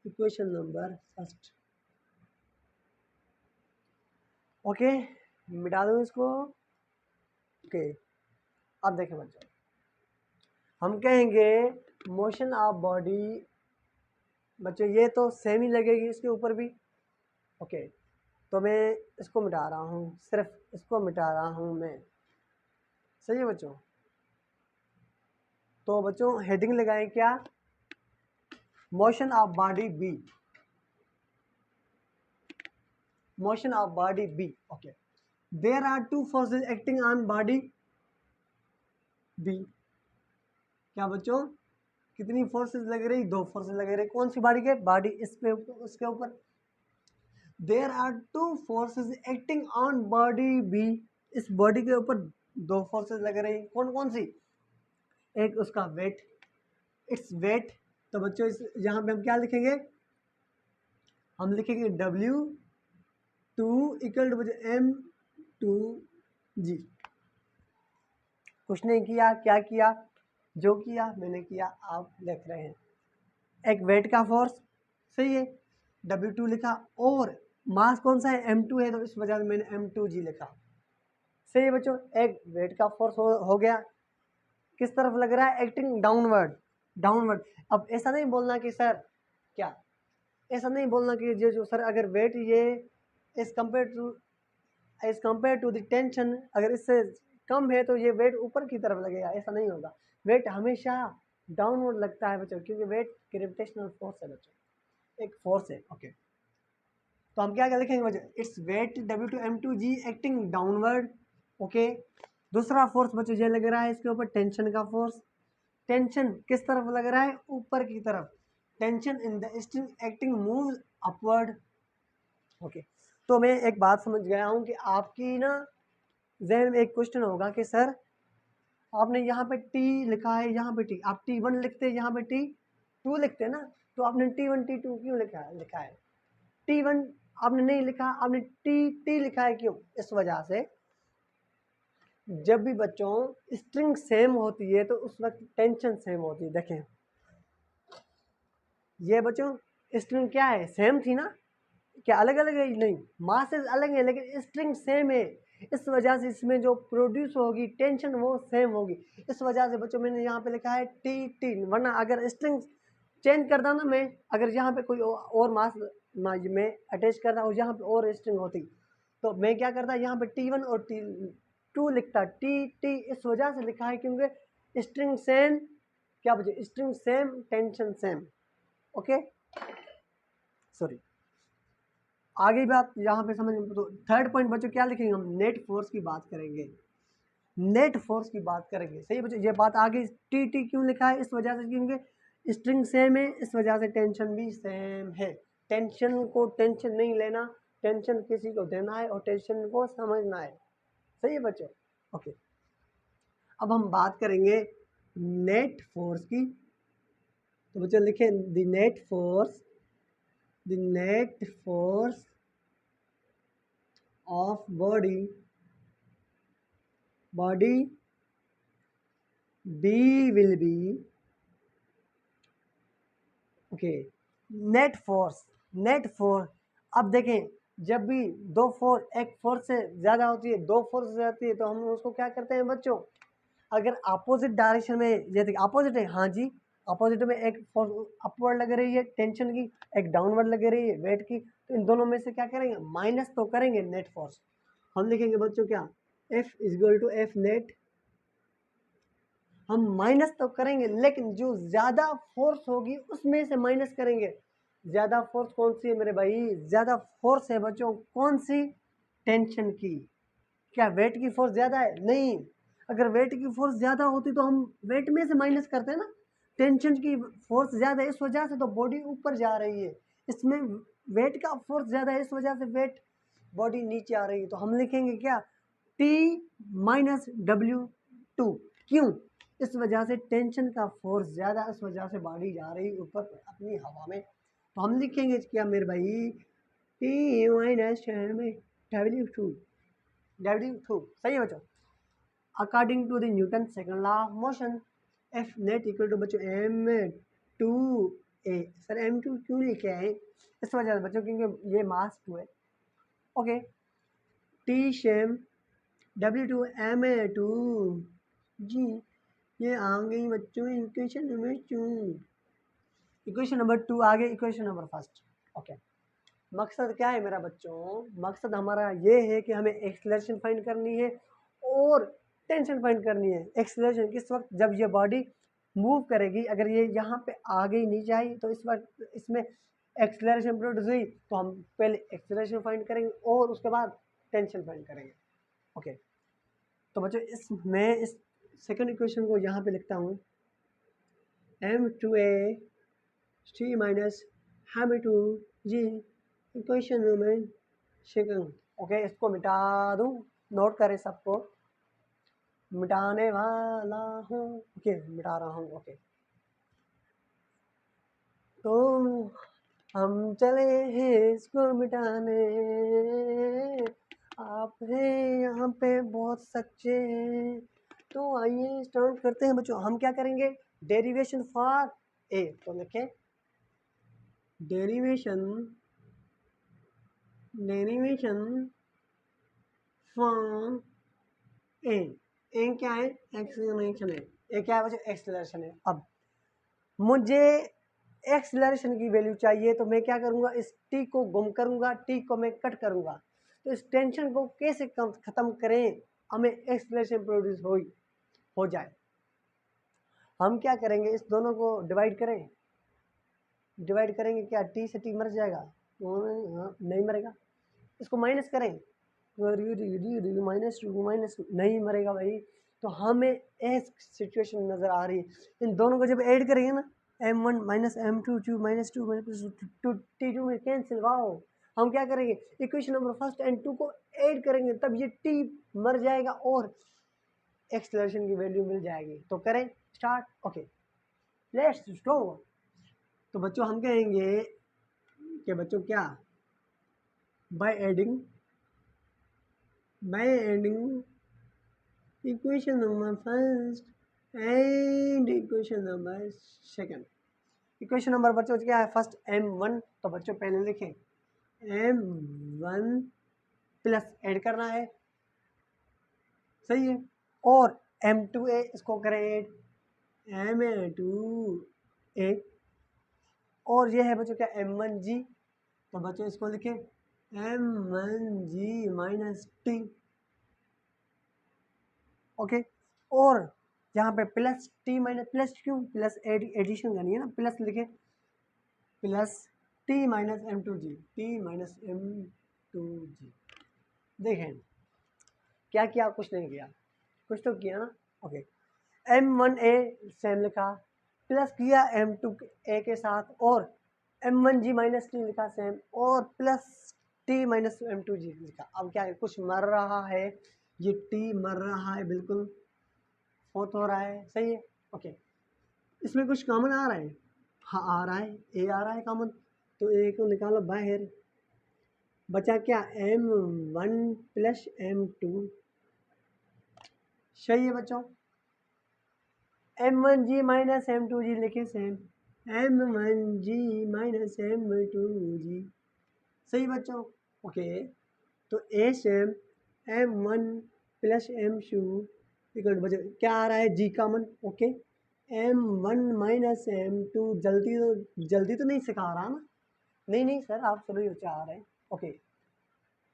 equation number first. Okay, मिटा दूँ इसको। ओके, अब देखें बच्चों, हम कहेंगे मोशन ऑफ बॉडी, बच्चों ये तो सेम ही लगेगी इसके ऊपर भी। ओके, तो मैं इसको मिटा रहा हूँ, सिर्फ इसको मिटा रहा हूँ मैं। सही है बच्चों, तो बच्चों हेडिंग लगाएं क्या, motion of body B, motion of body B. Okay, there are two forces acting on body B. क्या बच्चों, कितनी फोर्सेस लग रही, दो फोर्सेस लग रही, कौन सी बॉडी के, बॉडी इस पे उसके ऊपर। There are two forces acting on body B, इस बॉडी के ऊपर दो फोर्सेस लग रही, कौन कौन सी, एक उसका वेट, इट्स वेट। तो बच्चों इस यहाँ पे हम क्या लिखेंगे, हम लिखेंगे W2 इक्वल टू m2g। कुछ नहीं किया, क्या किया, जो किया मैंने किया, आप देख रहे हैं। एक वेट का फोर्स, सही है, W2 लिखा, और मास कौन सा है, m2 है, तो इस वजह से मैंने m2g लिखा। सही है बच्चों, एक वेट का फोर्स हो गया, किस तरफ लग रहा है, एक्टिंग डाउनवर्ड, डाउनवर्ड। अब ऐसा नहीं बोलना कि सर क्या, ऐसा नहीं बोलना कि ये जो सर अगर वेट ये as compare to the tension, अगर इससे कम है तो ये वेट ऊपर की तरफ लगेगा, ऐसा नहीं होगा। वेट हमेशा डाउनवर्ड लगता है बच्चों, क्योंकि वेट ग्रेविटेशनल फोर्स है बच्चों, एक फोर्स है। ओके, तो हम क्या लिखेंगे बच्चों, its weight W2m2g acting downward. Okay, दूसरा फोर्स बच्चों ये लग रहा है इसके ऊपर, टेंशन का फोर्स। टेंशन किस तरफ लग रहा है, ऊपर की तरफ, tension in the string acting move upward. Okay, तो मैं एक बात समझ गया हूँ कि आपकी ना जहन में एक क्वेश्चन होगा कि सर आपने यहाँ पे टी लिखा है, यहाँ पे टी, आप T1 लिखते हैं, यहाँ पे T2 लिखते हैं ना, तो आपने T1 T2 क्यों लिखा है, T1 आपने नहीं लिखा, आपने T लिखा है, क्यों, इस वजह से जब भी बच्चों स्ट्रिंग सेम होती है तो उस वक्त टेंशन सेम होती है। देखें ये बच्चों स्ट्रिंग क्या है, सेम थी ना, क्या अलग अलग है? नहीं, मासेस अलग है लेकिन स्ट्रिंग सेम है। इस वजह से इसमें जो प्रोड्यूस होगी टेंशन वो सेम होगी। इस वजह से बच्चों मैंने यहाँ पे लिखा है टी टी, वरना अगर स्ट्रिंग चेंज करता ना मैं, अगर यहाँ पे कोई और मास में अटैच करता और यहाँ पे और स्ट्रिंग होती तो मैं क्या करता, यहाँ पे T1 और T2 लिखता। टी टी इस वजह से लिखा है क्योंकि स्ट्रिंग सेम, क्या बचे, string same tension same. Okay, sorry, आगे बात यहाँ पे समझ। तो थर्ड पॉइंट बच्चों क्या लिखेंगे हम, नेट फोर्स की बात करेंगे, नेट फोर्स की बात करेंगे। सही बच्चों, ये बात आगे टी टी क्यों लिखा है, इस वजह से क्योंकि स्ट्रिंग सेम है, इस वजह से टेंशन भी सेम है। टेंशन को टेंशन नहीं लेना, टेंशन किसी को देना है और टेंशन को समझना है। सही है बच्चों, ओके। अब हम बात करेंगे नेट फोर्स की। तो बच्चों लिखें the net force, the net force of body B will be, okay, net force, net force. अब देखें, जब भी दो फोर्स, एक फोर्स से ज़्यादा होती है, दो फोर्स से जाती है, तो हम उसको क्या करते हैं बच्चों, अगर अपोजिट डायरेक्शन में, जैसे अपोजिट है, हाँ जी, अपोजिट में एक फोर्स अपवर्ड लग रही है टेंशन की, एक डाउनवर्ड लग रही है वेट की, तो इन दोनों में से क्या करेंगे, माइनस तो करेंगे नेट फोर्स। हम लिखेंगे बच्चों क्या, F is equal to F net, हम माइनस तो करेंगे लेकिन जो ज़्यादा फोर्स होगी उसमें से माइनस करेंगे। ज़्यादा फोर्स कौन सी है मेरे भाई, ज़्यादा फोर्स है बच्चों कौन सी, टेंशन की। क्या वेट की फोर्स ज़्यादा है, नहीं, अगर वेट की फोर्स ज़्यादा होती तो हम वेट में से माइनस करते हैं ना। टेंशन की फोर्स ज़्यादा है, इस वजह से तो बॉडी ऊपर जा रही है, इसमें वेट का फोर्स ज़्यादा है, इस वजह से वेट बॉडी नीचे आ रही है। तो हम लिखेंगे क्या, T माइनस W2, क्यों, इस वजह से टेंशन का फोर्स ज़्यादा, इस वजह से बॉडी जा रही ऊपर अपनी हवा में। तो हम लिखेंगे क्या मेरे भाई, T माइनस W2, W2। सही है बच्चों, according to the Newton second law of motion, F net equal to बच्चों M2A। सर M2 क्यों लिखे हैं, इस वजह से बच्चों क्योंकि ये मास 2 है। ओके, टी शेम W2 जी, ये आ गई बच्चों इक्वेशन नंबर 2। इक्वेशन नंबर 2 आ गई, इक्वेशन नंबर फर्स्ट। ओके, मकसद क्या है मेरा बच्चों, मकसद हमारा ये है कि हमें एक्सेलरेशन फाइंड करनी है और टेंशन फाइंड करनी है। एक्सेलरेशन किस वक्त, जब ये बॉडी मूव करेगी, अगर ये यहाँ पे आ गई नीचे आई तो इस वक्त इसमें एक्सेलरेशन प्रोड्यूस हुई, तो हम पहले एक्सेलरेशन फाइंड करेंगे और उसके बाद टेंशन फाइंड करेंगे। ओके, तो बच्चों मैं इस सेकंड इक्वेशन को यहाँ पे लिखता हूँ, M2A T माइनस M2 जी, इक्वेशन नंबर सेकंड। ओके, इसको मिटा दूँ, नोट करें सबको, मिटाने वाला हूँ। ओके, मिटा रहा हूँ। ओके, तो हम चले हैं इसको मिटाने, आप हैं यहाँ पे बहुत सच्चे, तो आइए स्टार्ट करते हैं बच्चों। हम क्या करेंगे, डेरिवेशन फॉर ए, तो लिखें डेरिवेशन, डेरिवेशन फॉर ए। ए क्या है, एक्सेलरेशन है, ए क्या है बच्चों, एक्सेलरेशन है। अब मुझे एक्सेलरेशन की वैल्यू चाहिए, तो मैं क्या करूँगा, इस टी को गुम करूँगा, टी को मैं कट करूँगा। तो इस टेंशन को कैसे ख़त्म करें, हमें एक्सेलरेशन प्रोड्यूस हो जाए। हम क्या करेंगे, इस दोनों को डिवाइड करें, डिवाइड करेंगे, क्या टी से टी मर जाएगा, हाँ नहीं मरेगा। इसको माइनस करें, माइनस टू माइनस, नहीं मरेगा भाई। तो हमें एक सिचुएशन नज़र आ रही है, इन दोनों को जब ऐड करेंगे ना, M1 minus M2 to minus two T2 में कैंसिल, वाओ। हम क्या करेंगे, इक्वेशन नंबर फर्स्ट एंड 2 को ऐड करेंगे, तब ये T मर जाएगा और एक्सेलरेशन की वैल्यू मिल जाएगी। तो करें स्टार्ट। Okay, let's go. तो बच्चों हम कहेंगे कि बच्चों क्या, by adding equation number first and equation number second, equation number बच्चों क्या है, फर्स्ट m1, तो बच्चों पहले लिखें m1 प्लस ऐड करना है, सही है, और m2a इसको करें ऐड, m2a, और ये है बच्चों क्या m1g, तो बच्चों इसको लिखें m1g माइनस टी, ओके, और यहाँ पे प्लस टी माइनस, प्लस क्यों, प्लस एडिशन करनी है ना, प्लस लिखे plus T minus M two G, T minus M two G. देखें क्या किया, कुछ नहीं किया, कुछ तो किया ना, ओके। m1a सेम लिखा, प्लस किया m2a के साथ, और m1g माइनस टी लिखा सेम, और प्लस t माइनस m2g लिखा। अब क्या है, कुछ मर रहा है, ये t मर रहा है, बिल्कुल फोर्थ हो रहा है, सही है, ओके। इसमें कुछ कॉमन आ रहा है, हाँ आ रहा है, ए आ रहा है कॉमन, तो ए को निकालो बाहर, बचा क्या m1 प्लस m2, सही है बच्चों। m1g माइनस m2g लिखे सेम, m1g माइनस m2g, सही बच्चों, ओके। तो ए same m1 plus m2 equal बच्चों क्या आ रहा है, जी common, okay. m1 minus m2, जल्दी तो नहीं सिखा रहा ना, नहीं सर आप सभी चाह रहे हैं, ओके।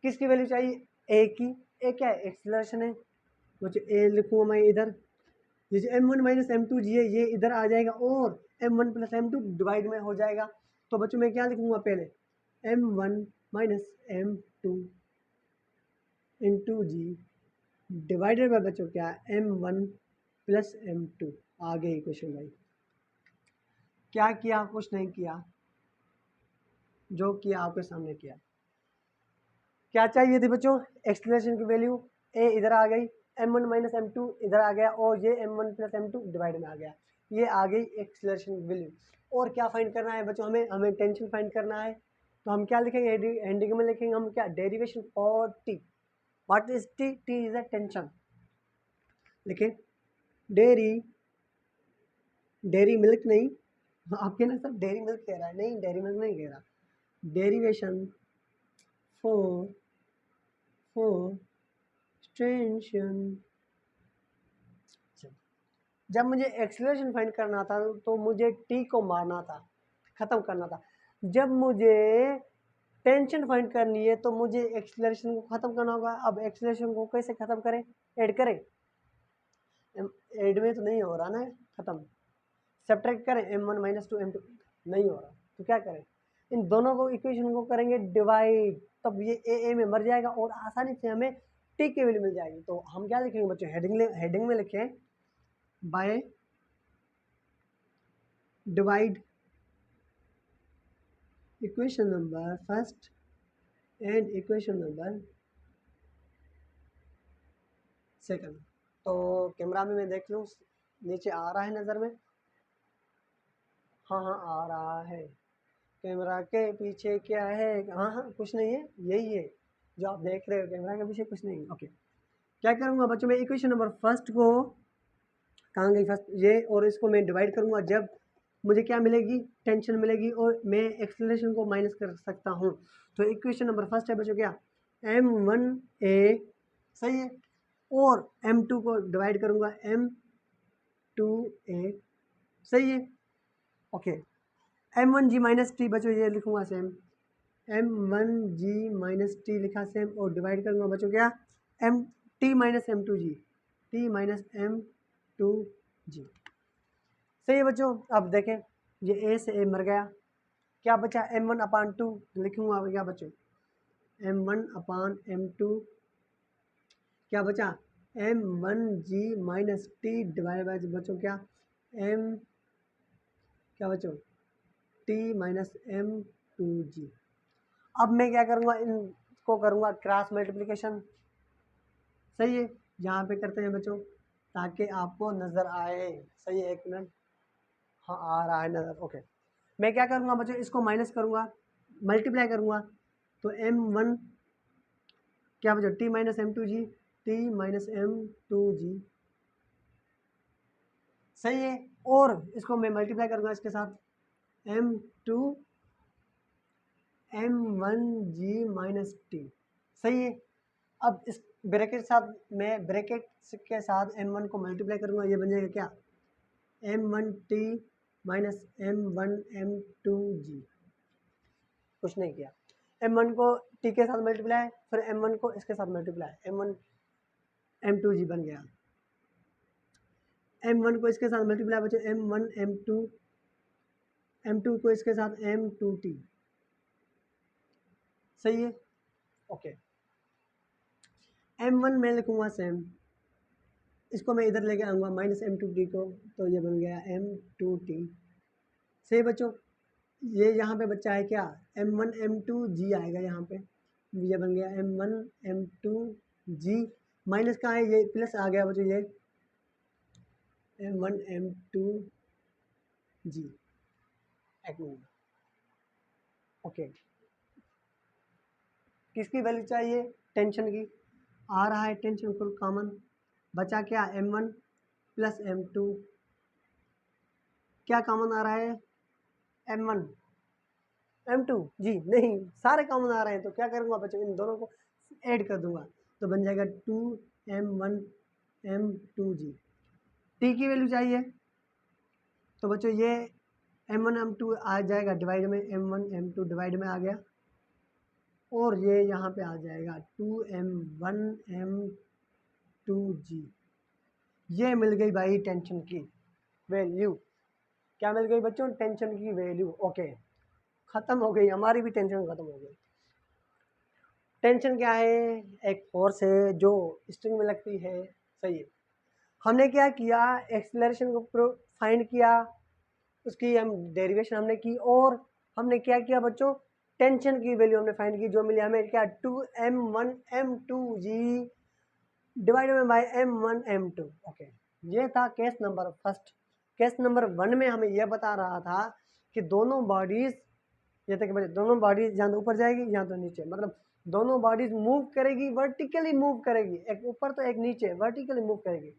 किसकी वैल्यू चाहिए, ए की, ए क्या है, एक्सेलरेशन है, मुझे ए लिखूँगा मैं इधर, ये जो m1 माइनस m2 जी है ये इधर आ जाएगा, और m1 प्लस m2 डिवाइड में हो जाएगा, तो बच्चों मैं क्या लिखूँगा पहले, m1 minus m2 into g divided by बच्चों क्या m1 प्लस m2। आगे क्वेश्चन भाई, क्या किया, कुछ नहीं किया, जो किया आपके सामने किया। क्या चाहिए थी बच्चों, एक्सलेशन की वैल्यू, ए इधर आ गई, m1 माइनस m2 इधर आ गया, और ये m1 प्लस m2 डिवाइड में आ गया, ये आ गई एक्सलेशन की वैल्यू। और क्या फाइंड करना है बच्चों, हमें टेंशन फाइंड करना है, तो हम क्या लिखेंगे, हेडिंग में लिखेंगे हम क्या, derivation for T, what is T, T is a tension, लिखें डेरी, डेरी मिल्क नहीं, आपके ना सर डेरी मिल्क कह रहा है, नहीं डेरी मिल्क नहीं कह रहा, डेरिवेशन फॉर टेंशन। जब मुझे एक्सेलरेशन फाइंड करना था तो मुझे टी को मारना था, ख़त्म करना था। जब मुझे टेंशन फाइंड करनी है तो मुझे एक्सेलरेशन को ख़त्म करना होगा। अब एक्सेलरेशन को कैसे ख़त्म करें, ऐड करें, ऐड में तो नहीं हो रहा ना ख़त्म, सब्ट्रैक्ट करें m1 माइनस टू m2, नहीं हो रहा, तो क्या करें, इन दोनों को इक्वेशन को करेंगे डिवाइड, तब ये ए में मर जाएगा और आसानी से हमें टी की वैल्यू मिल जाएगी। तो हम क्या लिखेंगे बच्चों, हेडिंग में लिखें by divide equation number first and equation number second. तो कैमरा में मैं देख लूँ, नीचे आ रहा है नज़र में, हाँ आ रहा है, कैमरा के पीछे क्या है, हाँ कुछ नहीं है, यही है जो आप देख रहे हो, कैमरा के पीछे कुछ नहीं है, ओके। क्या करूँगा बच्चों, मैं इक्वेशन नंबर फर्स्ट को, कहाँ गई फर्स्ट, ये, और इसको मैं डिवाइड करूँगा, जब मुझे क्या मिलेगी, टेंशन मिलेगी, और मैं एक्सेलरेशन को माइनस कर सकता हूँ। तो इक्वेशन नंबर फर्स्ट है बच्चों क्या, m1a, सही है, और m2 को डिवाइड करूँगा m2a, सही है, ओके। m1g माइनस टी बच्चों ये लिखूँगा सेम, m1g माइनस टी लिखा सेम, और डिवाइड करूँगा बच्चों क्या, m t minus m2g, t minus m2g, सही है बच्चों। अब देखें ये ए से ए मर गया, क्या बचा m1 अपान 2 लिखूँगा, क्या बच्चों m1 अपान m2, क्या बचा m1g minus T divide by बच्चों क्या m, क्या बच्चों t माइनस m2g। अब मैं क्या करूँगा, इनको करूँगा क्रॉस मल्टीप्लिकेशन, सही है, यहाँ पे करते हैं बच्चों ताकि आपको नज़र आए, सही है, एक मिनट, हाँ आ रहा है नज़र, ओके। मैं क्या करूँगा बच्चों, इसको माइनस करूँगा, मल्टीप्लाई करूँगा, तो m1 क्या बच्चों t minus m2g, t minus m2g, सही है, और इसको मैं मल्टीप्लाई करूँगा इसके साथ, M2 M1G माइनस टी, सही है। अब इस ब्रैकेट के साथ मैं ब्रैकेट के साथ M1 को मल्टीप्लाई करूँगा, ये बन जाएगा क्या, M1T माइनस M1M2G। कुछ नहीं किया, M1 को T के साथ मल्टीप्लाई, फिर M1 को इसके साथ मल्टीप्लाई, M1 M2G बन गया। M1 को इसके साथ मल्टीप्लाई बचे M1 M2, M2 को इसके साथ M2T, सही है, ओके। M1 मैं लिखूँगा सेम, इसको मैं इधर लेके आऊँगा माइनस M2T को, तो ये बन गया M2T, सही बच्चों। ये यहाँ पे बच्चा है क्या, M1 M2G आएगा यहाँ पे, ये बन गया M1 M2G, माइनस का है ये प्लस आ गया बच्चों, ये M1 M2G, एक मिनट, ओके। किसकी वैल्यू चाहिए, टेंशन की, आ रहा है टेंशन फुल कॉमन, बचा क्या M1 प्लस M2, क्या कॉमन आ रहा है, M1 M2 जी, नहीं सारे कॉमन आ रहे हैं, तो क्या करूँगा बच्चों, इन दोनों को ऐड कर दूंगा, तो बन जाएगा 2M1 M2G। टी की वैल्यू चाहिए, तो बच्चों ये M1 M2 आ जाएगा डिवाइड में, M1 M2 डिवाइड में आ गया, और ये यहाँ पे आ जाएगा 2M1 M2G। ये मिल गई भाई टेंशन की वैल्यू, क्या मिल गई बच्चों, टेंशन की वैल्यू, ओके। ख़त्म हो गई, हमारी भी टेंशन ख़त्म हो गई। टेंशन क्या है, एक फोर्स है जो स्ट्रिंग में लगती है, सही है। हमने क्या किया, एक्सेलरेशन को फाइंड किया, उसकी हम डेरिवेशन हमने की, और हमने क्या किया बच्चों, टेंशन की वैल्यू हमने फाइंड की, जो मिली हमें क्या, 2M1 M2G डिवाइड में बाय M1 M2, ओके। ये था case number first. Case number 1 में हमें यह बता रहा था कि दोनों बॉडीज, ये तक बच्चे, दोनों बॉडीज यहाँ तो ऊपर जाएगी यहाँ तो नीचे, मतलब दोनों बॉडीज मूव करेगी, वर्टिकली मूव करेगी, एक ऊपर तो एक नीचे, वर्टिकली मूव करेगी।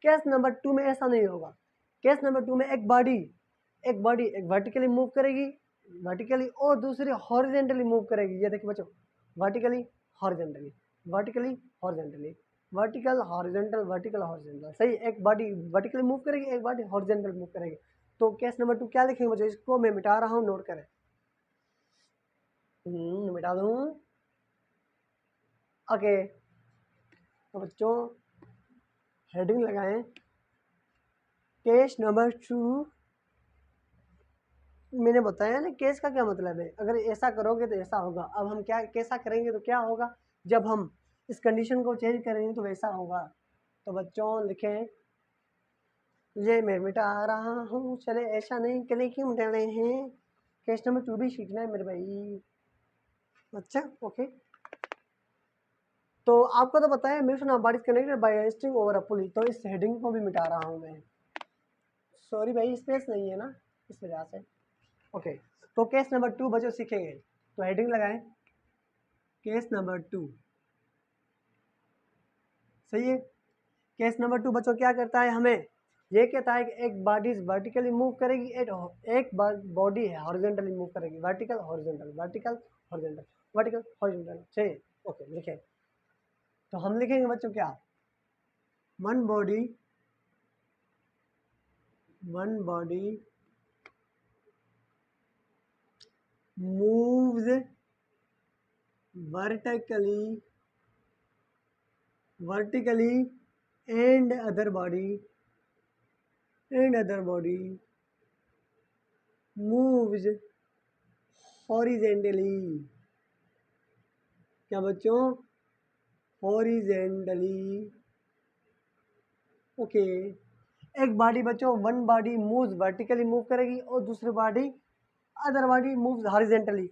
केस नंबर 2 में ऐसा नहीं होगा। केस नंबर 2 में एक बॉडी एक वर्टिकली मूव करेगी, वर्टिकली, और दूसरी हॉरिजेंटली मूव करेगी। ये देखिए बच्चों, vertically horizontally, vertically horizontally, vertical horizontal, vertical horizontal, सही। एक बॉडी वर्टिकली मूव करेगी, एक बॉडी हॉरिजेंटल मूव करेगी। तो केस नंबर 2 क्या लिखेंगे बच्चों, इसको मैं मिटा रहा हूँ, नोट करें, मिटा दूँ, ओके। तो बच्चों हेडिंग लगाएं, केस नंबर 2। मैंने बताया ना केस का क्या मतलब है, अगर ऐसा करोगे तो ऐसा होगा। अब हम क्या कैसा करेंगे तो क्या होगा, जब हम इस कंडीशन को चेंज करेंगे तो वैसा होगा। तो बच्चों लिखें, ये मैं मिटा रहा हूँ, चले ऐसा नहीं करें, क्यों मिटा रहे हैं, केस नंबर 2 भी सीखना है मेरे भाई, अच्छा, ओके। तो आपको तो पता है mission of bodies connected by string over a pulley, तो इस हेडिंग को भी मिटा रहा हूँ मैं, सॉरी भाई स्पेस नहीं है ना इस वजह से, ओके। तो केस नंबर 2 बच्चों सीखेंगे, तो हेडिंग लगाएं, केस नंबर 2, सही है। केस नंबर 2 बच्चों क्या करता है, हमें ये कहता है कि एक बॉडी वर्टिकली मूव करेगी, एक बॉडी है हॉरिजॉन्टली मूव करेगी, vertical horizontal, vertical horizontal, vertical horizontal, सही, ओके लिखें। तो हम लिखेंगे बच्चों क्या, one body moves vertically and other body moves horizontally, क्या बच्चों, हॉरिजेंटली, ओके। एक बॉडी बच्चों, one body moves vertically move करेगी, और दूसरी body other body moves horizontally,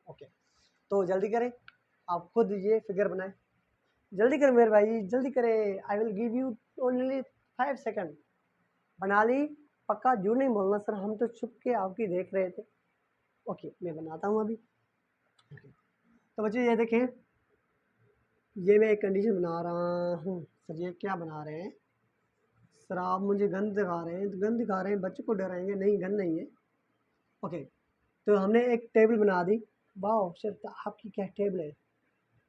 okay. तो जल्दी करें, आप खुद ये फिगर बनाएं, जल्दी करें मेरे भाई, जल्दी करें, I will give you only 5 second. बना ली, पक्का झूठ नहीं बोलना सर, हम तो छुप के आपकी देख रहे थे, ओके। मैं बनाता हूँ अभी, तो बच्चे ये देखें, ये मैं एक कंडीशन बना रहा हूँ सर, ये क्या बना रहे हैं सर आप मुझे गन दिखा रहे हैं, तो गन दिखा रहे हैं, बच्चों को डराएंगे, नहीं गन नहीं है। ओके, तो हमने एक टेबल बना दी। वाह सर, तो आपकी क्या टेबल है?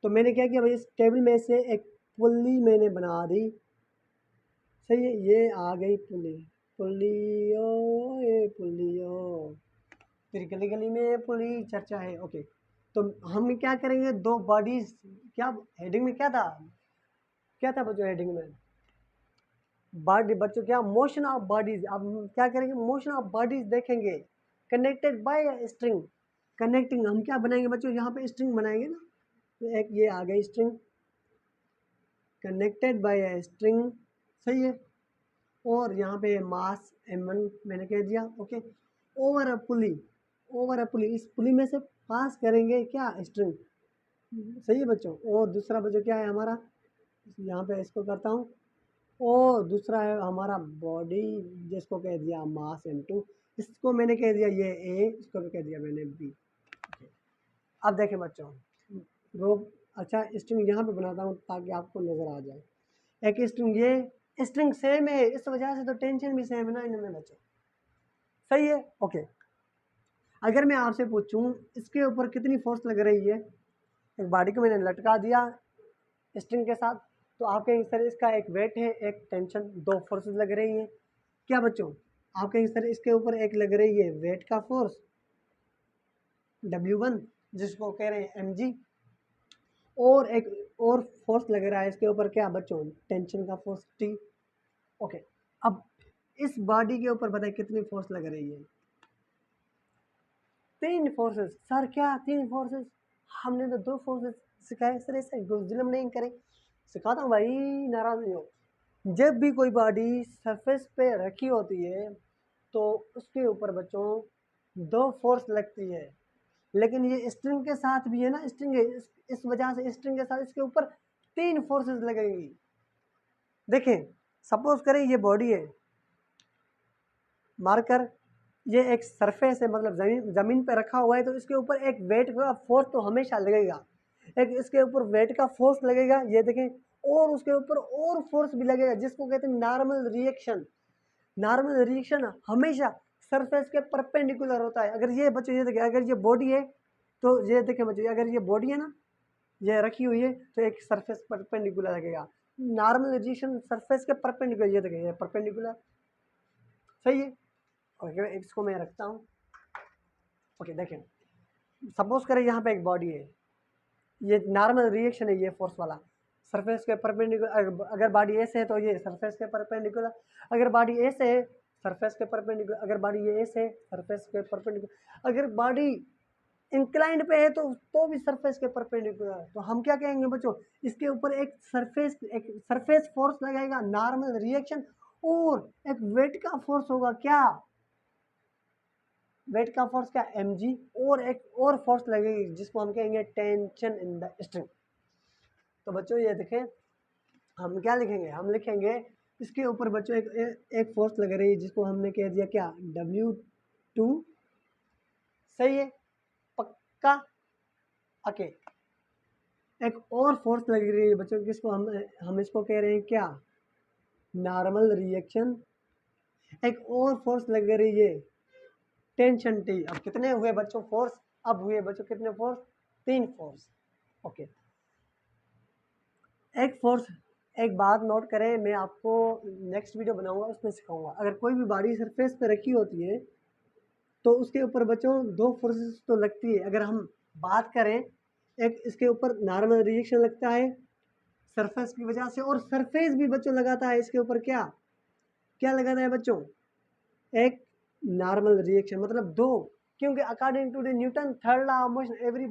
तो मैंने क्या किया भाई, इस टेबल में से एक पुल्ली मैंने बना दी। सही है, ये आ गई पुल्ली। पुल्लियो, ये पुल्लियो, तेरी गली गली में पुल्ली चर्चा है। ओके, तो हम क्या करेंगे, दो बॉडीज, क्या हेडिंग में क्या था, क्या था बच्चों हेडिंग में? बॉडी बच्चों, क्या मोशन ऑफ बॉडीज। अब हम क्या करेंगे, मोशन ऑफ बॉडीज देखेंगे कनेक्टेड बाय स्ट्रिंग। कनेक्टिंग हम क्या बनाएंगे बच्चों, यहाँ पे स्ट्रिंग बनाएंगे ना, तो एक ये आ गई string, connected by a string. सही है, और यहाँ पे मास m1 मैंने कह दिया। Okay, over a pulley, over a pulley, इस पुली में से पास करेंगे क्या, स्ट्रिंग। सही है बच्चों, और दूसरा बच्चों क्या है हमारा, यहाँ पे इसको करता हूँ, और दूसरा है हमारा बॉडी, जिसको कह दिया मास m2, इसको मैंने कह दिया ये a, इसको भी कह दिया मैंने b। अब देखें बच्चों, रो, अच्छा स्ट्रिंग यहाँ पे बनाता हूँ ताकि आपको नज़र आ जाए। एक स्ट्रिंग, ये स्ट्रिंग सेम है, इस वजह से तो टेंशन भी सेम है ना इनमें बच्चों। सही है, ओके। अगर मैं आपसे पूछूं इसके ऊपर कितनी फोर्स लग रही है, एक बॉडी को मैंने लटका दिया स्ट्रिंग के साथ, तो आप कहेंगे सर इसका एक वेट है, एक टेंशन, दो फोर्सेस लग रही हैं। क्या बच्चों, आप कहेंगे सर इसके ऊपर एक लग रही है वेट का फोर्स W1, जिसको कह रहे हैं mg, और एक और फोर्स लग रहा है इसके ऊपर, क्या बच्चों, टेंशन का फोर्स T। ओके, अब इस बॉडी के ऊपर बताइए कितनी फोर्स लग रही है, तीन फोर्सेस। सर क्या तीन फोर्सेस, हमने तो दो फोर्सेस सिखाए सर, ऐसे जुल्म नहीं करें, सिखाता हूँ भाई, नाराज नहीं हो। जब भी कोई बॉडी सरफेस पे रखी होती है तो उसके ऊपर बच्चों दो फोर्स लगती है, लेकिन ये स्ट्रिंग के साथ भी है ना, स्ट्रिंग है, इस वजह से स्ट्रिंग के साथ इसके ऊपर तीन फोर्सेस लगेंगी। देखें, सपोज करें ये बॉडी है, मार्कर, ये एक सरफेस है, मतलब ज़मीन पे रखा हुआ है, तो इसके ऊपर एक वेट का फोर्स तो हमेशा लगेगा, एक इसके ऊपर वेट का फोर्स लगेगा, ये देखें, और उसके ऊपर और फोर्स भी लगेगा, जिसको कहते हैं नॉर्मल रिएक्शन। नॉर्मल रिएक्शन हमेशा सरफेस के परपेंडिकुलर होता है। अगर ये बच्चों ये देखें, अगर ये बॉडी है तो ये देखें बच्चों, अगर ये बॉडी है ना, ये रखी हुई है, तो एक सरफेस परपेंडिकुलर लगेगा, नॉर्मल रिएक्शन सरफेस के परपेंडिकुलर, ये देखें ये परपेंडिकुलर। सही है, और इसको मैं रखता हूँ। ओके, देखें, सपोज करें यहाँ पे एक बॉडी है, ये नॉर्मल रिएक्शन है, ये फोर्स वाला, सरफेस के परपेंडिकुलर, अगर बॉडी ऐसे है तो ये सरफेस के परपेंडिकुलर, अगर बॉडी ऐसे है सरफेस के परपेंडिकुलर, अगर बॉडी ये ऐसे है सरफेस के परपेंडिकुलर, अगर बॉडी इंक्लाइंड पे है तो भी सरफेस के परपेंडिकुलर। तो हम क्या कहेंगे बच्चों, इसके ऊपर एक सरफेस फोर्स लगेगा, नॉर्मल रिएक्शन, और एक वेट का फोर्स होगा, क्या वेट का फोर्स, क्या mg, और एक और फोर्स लगेगी जिसको हम कहेंगे टेंशन इन द स्ट्रिंग। तो बच्चों ये देखें, हम क्या लिखेंगे, हम लिखेंगे इसके ऊपर बच्चों एक फोर्स लग रही है, जिसको हमने कह दिया क्या, W2। सही है, पक्का। ओके, एक और फोर्स लग रही है बच्चों, किसको हम इसको कह रहे हैं क्या, नॉर्मल रिएक्शन। एक और फोर्स लग रही है टेंशन T। अब कितने हुए बच्चों फोर्स, अब हुए बच्चों कितने फोर्स, तीन फोर्स। ओके, एक फोर्स, एक बात नोट करें, मैं आपको नेक्स्ट वीडियो बनाऊंगा उसमें सिखाऊंगा, अगर कोई भी बॉडी सरफेस पे रखी होती है तो उसके ऊपर बच्चों दो फोर्सेस तो लगती है। अगर हम बात करें, एक इसके ऊपर नॉर्मल रिएक्शन लगता है सरफेस की वजह से, और सरफेस भी बच्चों लगाता है इसके ऊपर, क्या क्या लगाता है बच्चों, एक नॉर्मल रिएक्शन, मतलब दो, क्योंकि according to the Newton third law of motion every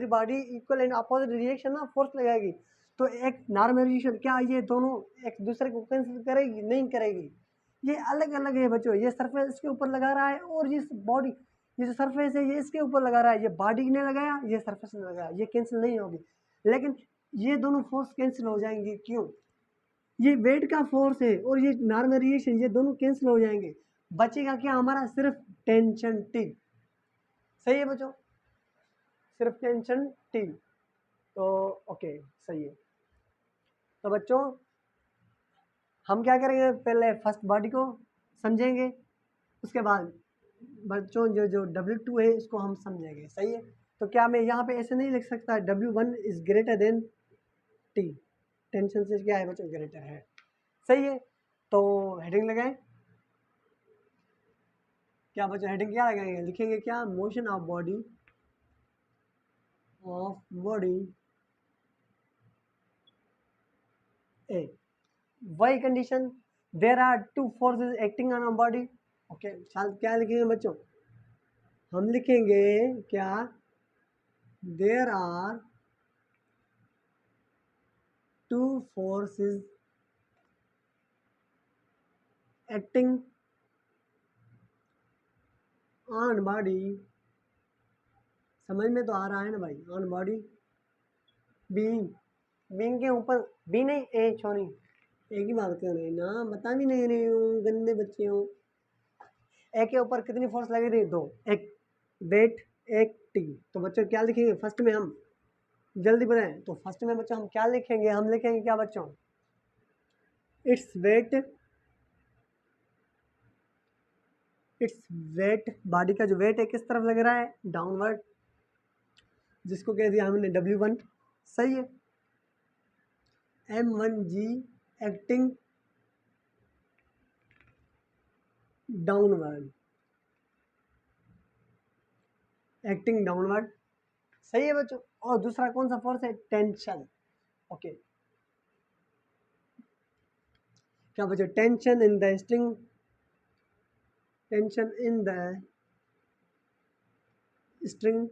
body equal and opposite reaction ना फोर्स लगाएगी। तो एक नॉर्मल रिएक्शन, क्या ये दोनों एक दूसरे को कैंसिल करेगी, नहीं करेगी, ये अलग अलग है बच्चों। ये सरफेस इसके ऊपर लगा रहा है, और ये बॉडी, ये जो सरफेस है ये इसके ऊपर लगा रहा है, ये बॉडी ने लगाया, ये सरफेस ने लगाया, ये कैंसिल नहीं होगी, लेकिन ये दोनों फोर्स कैंसिल हो जाएंगे। क्यों, ये वेट का फोर्स है और ये नॉर्मल रिएक्शन, ये दोनों कैंसिल हो जाएंगे, बचेगा क्या हमारा, सिर्फ टेंशन T। सही है बच्चों, सिर्फ टेंशन T। तो ओके, सही है। तो बच्चों हम क्या करेंगे, पहले फर्स्ट बॉडी को समझेंगे, उसके बाद बच्चों जो W2 है इसको हम समझेंगे। सही है, तो क्या मैं यहाँ पे ऐसे नहीं लिख सकता W1 is greater than T, tension से क्या है बच्चों, ग्रेटर है। सही है, तो हेडिंग लगाएं। क्या बच्चों हेडिंग क्या लगाएंगे, लिखेंगे क्या, मोशन ऑफ बॉडी ए, वही condition, there are two forces acting on a body. Okay, क्या लिखेंगे बच्चों, हम लिखेंगे क्या, there are two forces acting on body, समझ में तो आ रहा है ना भाई, ऑन बॉडी बीइंग, बीइंग के ऊपर बी नहीं ए छोरी, एक ही बात कर रहे हैं ना, बता भी नहीं रही हूँ, गंदे बच्चे हो। ए के ऊपर कितनी फोर्स लगी रही, दो, एक वेट एक टी। तो बच्चों क्या लिखेंगे फर्स्ट में, हम जल्दी बताएं, तो फर्स्ट में बच्चों हम क्या लिखेंगे, हम लिखेंगे क्या बच्चों, its weight, its weight, body का जो वेट है किस तरफ लग रहा है, डाउनवर्ड, जिसको कह दिया हमने W1। सही है, M1G acting downward, acting downward. सही है बच्चों, और दूसरा कौन सा फोर्स है, टेंशन। ओके, क्या बच्चों, tension in the string, tension in the string,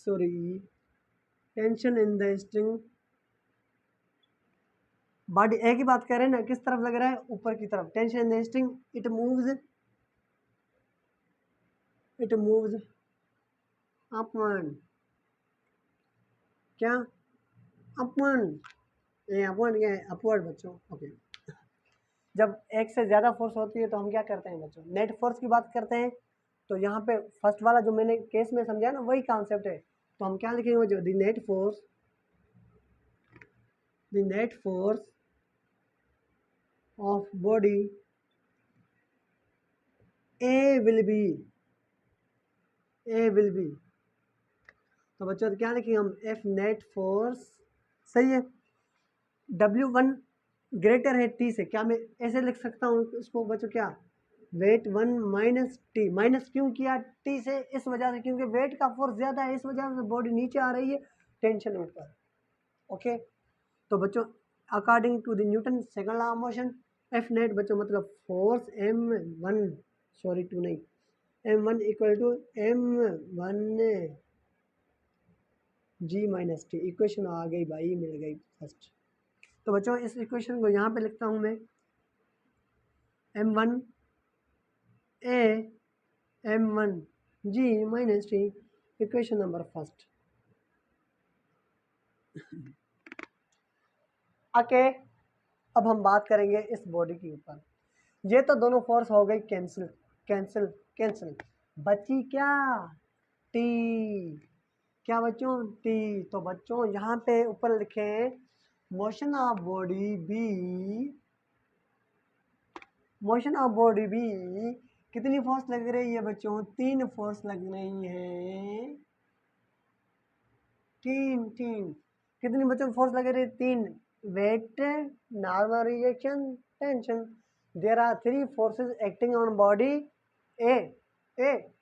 sorry, tension in the string, body एक ही बात कर रहे हैं ना, किस तरफ लग रहा है, ऊपर की तरफ, tension in the string, it moves upward, क्या, अपवर्ड, ये अपवर्ड क्या है, अपवर्ड बच्चों। ओके, जब एक से ज़्यादा फोर्स होती है तो हम क्या करते हैं बच्चों, नेट फोर्स की बात करते हैं। तो यहाँ पे फर्स्ट वाला जो मैंने केस में समझाया ना, वही कॉन्सेप्ट है। तो हम क्या लिखेंगे जो, the net force of body A will be, तो बच्चों तो क्या लिखेंगे हम, एफ नेट फोर्स। सही है, W1 ग्रेटर है T से, क्या मैं ऐसे लिख सकता हूँ इसको बच्चों, क्या, वेट 1 माइनस T, माइनस क्यों किया T से, इस वजह से क्योंकि वेट का फोर्स ज़्यादा है, इस वजह से बॉडी नीचे आ रही है, टेंशन ऊपर। ओके, तो बच्चों according to the Newton second law of motion, F net बच्चों मतलब फोर्स M1, सॉरी टू नहीं, M1 equal to M1 G minus T, equation आ गई भाई, मिल गई फर्स्ट। तो बच्चों इस इक्वेशन को यहाँ पे लिखता हूँ मैं, M1 A M1 G minus T, equation number first. Okay, अब हम बात करेंगे इस बॉडी के ऊपर। ये तो दोनों फोर्स हो गई कैंसिल कैंसिल कैंसिल, बची क्या, टी, क्या बच्चों, टी। तो बच्चों यहाँ पे ऊपर लिखे motion of body B, motion of body B, कितनी फोर्स लग रही है बच्चों, तीन फोर्स लग रही है, तीन तीन, कितनी बच्चों फोर्स लग रही है, तीन, weight, normal reaction, tension, there are three forces acting on body A,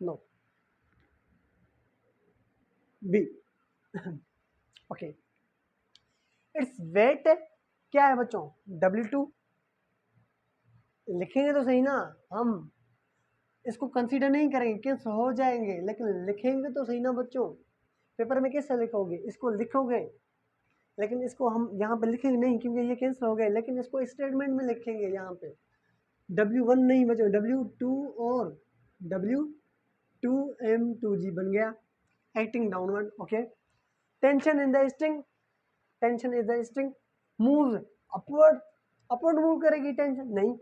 no, B. Okay, it's weight क्या है बच्चों, W2, लिखेंगे तो सही ना, हम इसको कंसीडर नहीं करेंगे, किस हो जाएंगे, लेकिन लिखेंगे तो सही ना बच्चों, पेपर में कैसे लिखोगे, इसको लिखोगे, लेकिन इसको हम यहाँ पे लिखेंगे नहीं क्योंकि ये कैंसिल हो गए, लेकिन इसको स्टेटमेंट में लिखेंगे यहाँ पे, W1 नहीं बच्चों, W2 और W2M2G बन गया, acting downward. Okay, tension in the string, tension is the string move upward, upward move करेगी टेंशन, नहीं,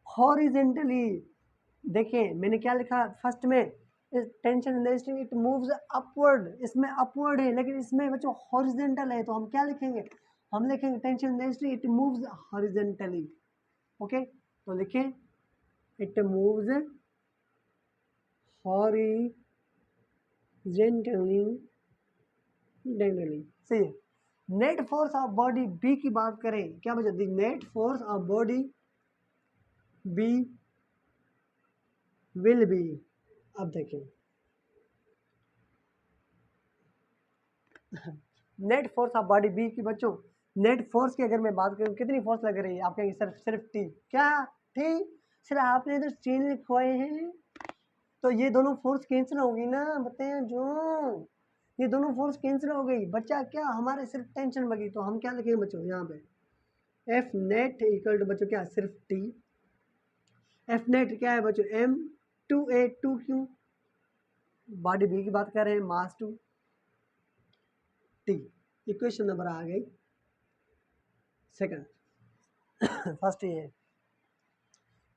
हॉरिजेंटली। देखिए मैंने क्या लिखा फर्स्ट में, tension in the string it moves upward, इसमें अपवर्ड है, लेकिन इसमें बच्चों हॉरिजेंटल है, तो हम क्या लिखेंगे, हम लिखेंगे tension intensity it moves horizontally. Okay, तो लिखें इट मूव्स हॉरिजॉन्टली। सही है। Net force of body B की बात करें, क्या बचा, the net force of body B will be, अब देखें net force of body B की बच्चों, नेट फोर्स की अगर मैं बात करूं कितनी फोर्स लग रही है, आप कहेंगे सिर्फ सिर्फ टी, क्या टी, सिर्फ आपने इधर चेन लिखवाए हैं, तो ये दोनों फोर्स कैंसिल होगी ना, बताएं जो ये दोनों फोर्स कैंसिल हो गई, बच्चा क्या हमारे सिर्फ टेंशन बगी, तो हम क्या लिखेंगे बच्चों यहाँ पे एफ नेट इक्वल टू बच्चों क्या सिर्फ टी, एफ नेट क्या है बच्चों M two A two Q, body B की बात कर रहे हैं mass two T, equation number आ गई सेकंड। फर्स्ट ये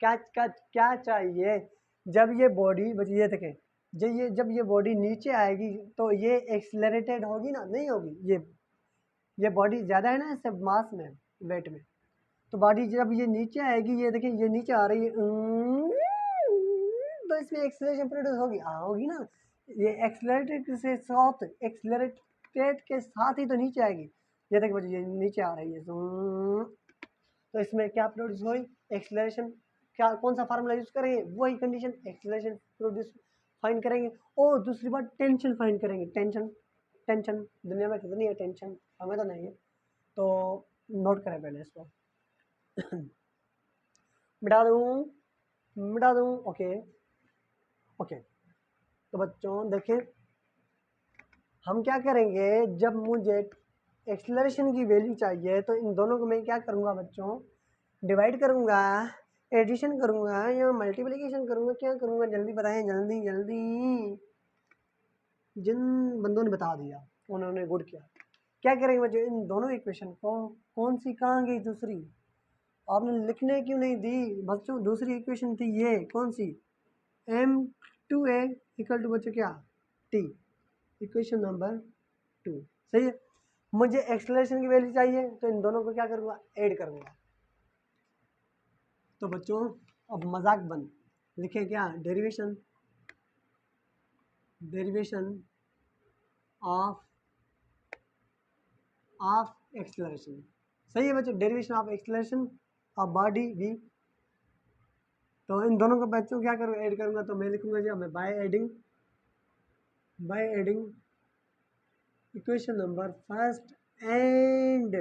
क्या चाहिए जब ये बॉडी बच्चे ये देखें, जब ये बॉडी नीचे आएगी तो ये एक्सलरेटेड होगी ना, नहीं होगी, ये बॉडी ज़्यादा है ना इससे मास में वेट में, तो बॉडी जब ये नीचे आएगी, ये देखिए ये नीचे आ रही है, तो इसमें एक्सलेशन प्रोड्यूस होगी, होगी ना, ये एक्सलरेटेड से साथ एक्सलरेटेड के साथ ही तो नीचे आएगी, ये देखिए बच्चे ये नीचे आ रही है, तो इसमें क्या प्रोड्यूस हुई एक्सलरेशन, क्या कौन सा फार्मूला यूज़ करेंगे, वही कंडीशन एक्सलरेशन प्रोड्यूस फाइंड करेंगे, और दूसरी बात टेंशन फाइंड करेंगे, टेंशन दुनिया में कितनी है टेंशन, हमें तो नहीं है, तो नोट करें पहले इसको। मिटा दूँ ओके। तो बच्चों देखें हम क्या करेंगे, जब मुझे एक्सलरेशन की वैल्यू चाहिए तो इन दोनों को मैं क्या करूँगा बच्चों, डिवाइड करूँगा, एडिशन करूँगा या मल्टीप्लिकेशन करूँगा, क्या करूँगा जल्दी बताएं, जल्दी जिन बंदों ने बता दिया उन्होंने गुड किया, क्या करेंगे बच्चों, इन दोनों इक्वेशन को कौन सी कहाँ गई दूसरी, आपने लिखने क्यों नहीं दी बच्चों, दूसरी इक्वेशन थी ये कौन सी, m2a इक्वल टू बच्चों क्या t, इक्वेशन नंबर 2, सही है। मुझे एक्सलेशन की वैल्यू चाहिए तो इन दोनों को क्या करूँगा, ऐड करूँगा, तो बच्चों अब मजाक बंद, लिखें क्या डेरिवेशन ऑफ एक्सलेशन, सही है बच्चों, derivation of acceleration of body भी, तो इन दोनों को बच्चों क्या करूँगा, ऐड करूँगा, तो मैं लिखूँगा जो मैं by adding equation number first and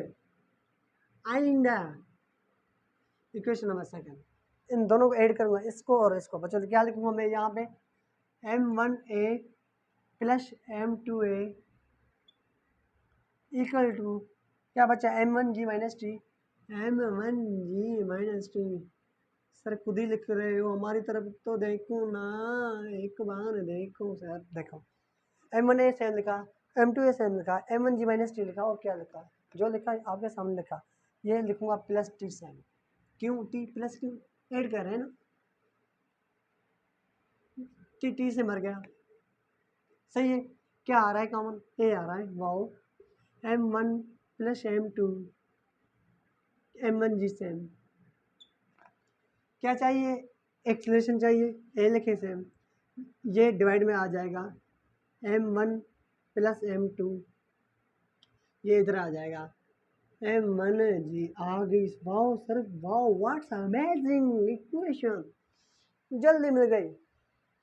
equation number second, इन दोनों को ऐड करूँगा, इसको और इसको, बच्चों तो क्या लिखूँगा मैं यहाँ पे m1a plus m2a equal to क्या बच्चा m1g माइनस टी, सर खुद ही लिख रहे हो, हमारी तरफ तो देखो ना, एक बार देखो सर, देखो m1a सेम लिखा, m2a सेम लिखा, m1g माइनस टी लिखा, और क्या लिखा, जो लिखा आपके सामने लिखा, ये लिखूँगा प्लस टी सेम, क्यों टी प्लस क्यों, ऐड कर रहे हैं ना, टी से मर गया, सही है, क्या आ रहा है कॉमन, ए आ रहा है, wow, m1 plus m2 m1g same, क्या चाहिए एक्सलेशन चाहिए, ए लिखे सेम, ये डिवाइड में आ जाएगा m1 प्लस m2, ये इधर आ जाएगा m1g, आ गई, wow sir wow, what's amazing equation, जल्दी मिल गई,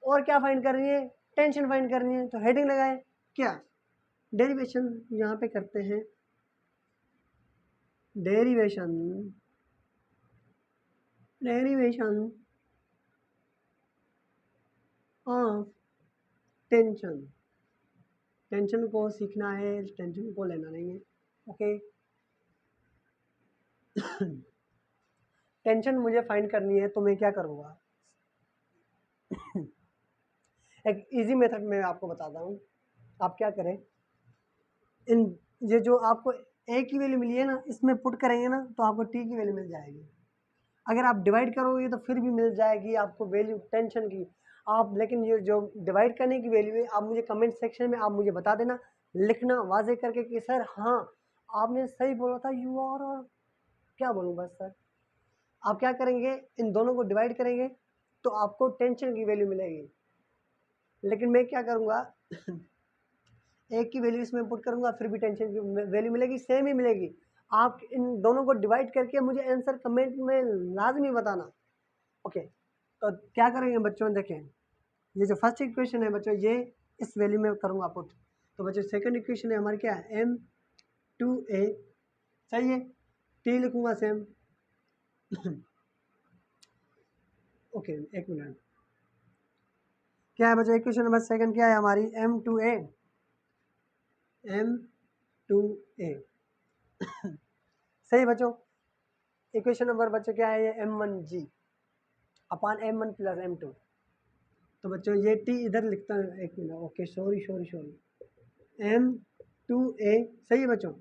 और क्या फाइंड करनी है, टेंशन फाइंड करनी है, तो हेडिंग लगाए क्या, डेरिवेशन यहाँ पे करते हैं, डेरिवेशन ऑफ टेंशन को सीखना है, टेंशन को लेना नहीं है, ओके। टेंशन मुझे फाइंड करनी है तो मैं क्या करूँगा, एक इजी मेथड में आपको बताता हूँ, आप क्या करें, इन ये जो आपको ए की वैल्यू मिली है ना, इसमें पुट करेंगे ना तो आपको टी की वैल्यू मिल जाएगी, अगर आप डिवाइड करोगे तो फिर भी मिल जाएगी आपको वैल्यू टेंशन की, आप लेकिन ये जो डिवाइड करने की वैल्यू है, आप मुझे कमेंट सेक्शन में आप मुझे बता देना, लिखना वाजे करके कि सर हाँ आपने सही बोला था यू आर, और क्या बोलूँ बस सर। आप क्या करेंगे, इन दोनों को डिवाइड करेंगे तो आपको टेंशन की वैल्यू मिलेगी, लेकिन मैं क्या करूँगा एक की वैल्यू इसमें पुट करूँगा फिर भी टेंशन की वैल्यू मिलेगी, सेम ही मिलेगी। आप इन दोनों को डिवाइड करके मुझे आंसर कमेंट में लाजमी बताना। ओके, तो क्या करेंगे बच्चों, देखें ये जो फर्स्ट इक्वेशन है बच्चों, ये इस वैल्यू में करूँगा पुट। तो बच्चों सेकंड इक्वेशन है हमारी क्या है, M2A, सही है, T लिखूँगा सेम ओके एक मिनट, क्या है बच्चों इक्वेशन नंबर सेकंड, क्या है हमारी M2A, M2A सही बच्चों। इक्वेशन नंबर बच्चों क्या है, ये M1G अपान M1 प्लस M2। तो बच्चों ये T इधर लिखता हूँ, एक मिनट, ओके सॉरी, M2A सही है बच्चों,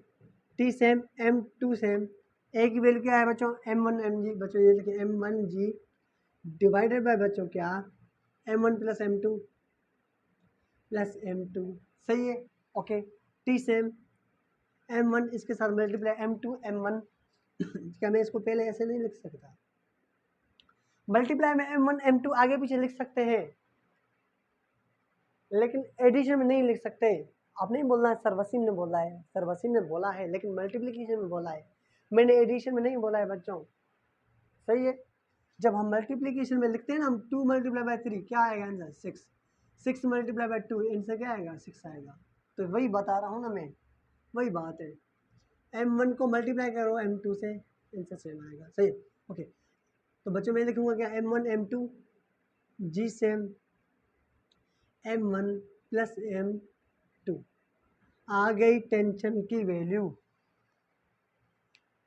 T same, M2 same, A की वैल्यू क्या है बच्चों, M1 MG, बच्चों ये लिखे M1G डिवाइडेड बाय बच्चों क्या, M1 plus M2 plus M2, सही है। ओके, T सेम, M1 इसके साथ मल्टीप्लाई M2 M1 क्या मैं इसको पहले ऐसे नहीं लिख सकता, मल्टीप्लाई में M1 M2 आगे पीछे लिख सकते हैं, लेकिन एडिशन में नहीं लिख सकते। आप नहीं बोलना है सर वसीम ने बोला है, सर वसीम ने बोला है लेकिन मल्टीप्लिकेशन में बोला है, मैंने एडिशन में नहीं बोला है बच्चों, सही है। जब हम मल्टीप्लिकेशन में लिखते हैं ना, हम 2 मल्टीप्लाई बाय 3 क्या आएगा आंसर, 6, 6 मल्टीप्लाई बाय 2 इनसे क्या आएगा, 6 आएगा। तो वही बता रहा हूँ ना मैं, वही बात है, M1 को मल्टीप्लाई करो M2 से, इनसे सेम आएगा, सही। ओके, तो बच्चों मैं लिखूँगा क्या, M1 M2 G same M1 plus M2, आ गई टेंशन की वैल्यू।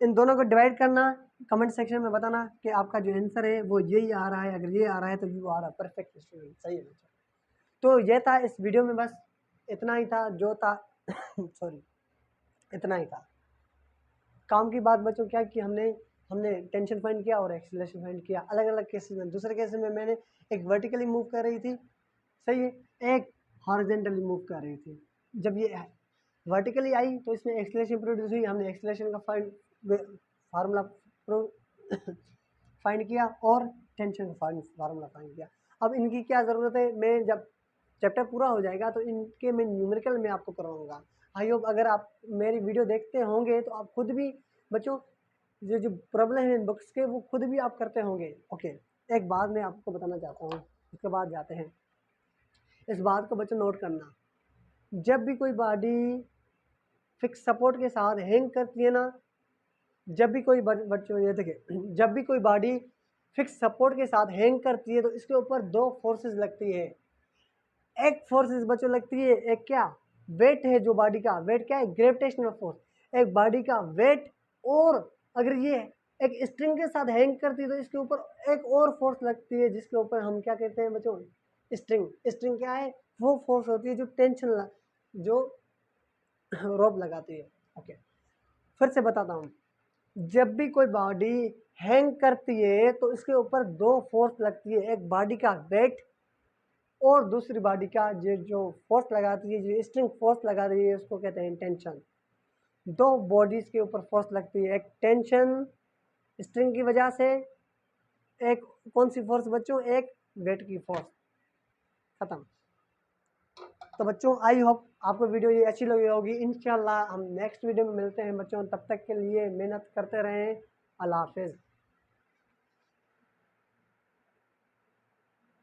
इन दोनों को डिवाइड करना, कमेंट सेक्शन में बताना कि आपका जो आंसर है वो यही आ रहा है, अगर ये आ रहा है तो यू आ रहा है, परफेक्ट स्टूडेंट, सही है बच्चों। तो ये था इस वीडियो में, बस इतना ही था जो था सॉरी, इतना ही था काम की बात बच्चों, क्या कि हमने टेंशन फाइंड किया और एक्सेलरेशन फाइंड किया अलग अलग केसेस में। दूसरे केस में मैंने एक वर्टिकली मूव कर रही थी, सही है, एक हॉरिजेंटली मूव कर रही थी। जब ये वर्टिकली आई तो इसमें एक्सेलरेशन प्रोड्यूस हुई, हमने एक्सेलरेशन का फार्मूला फाइंड किया और टेंशन का फार्मूला फाइंड किया। अब इनकी क्या ज़रूरत है, मैं जब चैप्टर पूरा हो जाएगा तो इनके मैं न्यूमेरिकल में आपको करवाऊँगा। आई होप अगर आप मेरी वीडियो देखते होंगे तो आप खुद भी बच्चों जो प्रॉब्लम है बुक्स के वो खुद भी आप करते होंगे। ओके, एक बात मैं आपको बताना चाहता हूँ, उसके बाद जाते हैं। इस बात को बच्चों नोट करना, जब भी कोई बॉडी फिक्स सपोर्ट के साथ हैंग करती है ना, जब भी कोई बच्चों ये देखिए, जब भी कोई बॉडी फिक्स सपोर्ट के साथ हैंग करती है तो इसके ऊपर दो फोर्सेस लगती है। एक फोर्सेस बच्चों लगती है, एक क्या, वेट है, जो बॉडी का वेट क्या है, ग्रेविटेशनल फोर्स, एक बॉडी का वेट। और अगर ये एक स्ट्रिंग के साथ हैंग करती है तो इसके ऊपर एक और फोर्स लगती है जिसके ऊपर हम क्या कहते हैं बच्चों, स्ट्रिंग। स्ट्रिंग क्या है, वो फोर्स होती है जो टेंशन जो रोप लगाती है। ओके, फिर से बताता हूँ, जब भी कोई बॉडी हैंग करती है तो इसके ऊपर दो फोर्स लगती है, एक बॉडी का वेट और दूसरी बॉडी का जो फोर्स लगाती है, जो स्ट्रिंग फोर्स लगा रही है उसको कहते हैं टेंशन। दो बॉडीज के ऊपर फोर्स लगती है, एक टेंशन स्ट्रिंग की वजह से, एक कौन सी फोर्स बच्चों, एक वेट की फोर्स। खत्म। तो बच्चों आई होप आपको वीडियो ये अच्छी लगी होगी। इंशाल्लाह हम नेक्स्ट वीडियो में मिलते हैं बच्चों, तब तक के लिए मेहनत करते रहें। अल्लाह हाफिज़।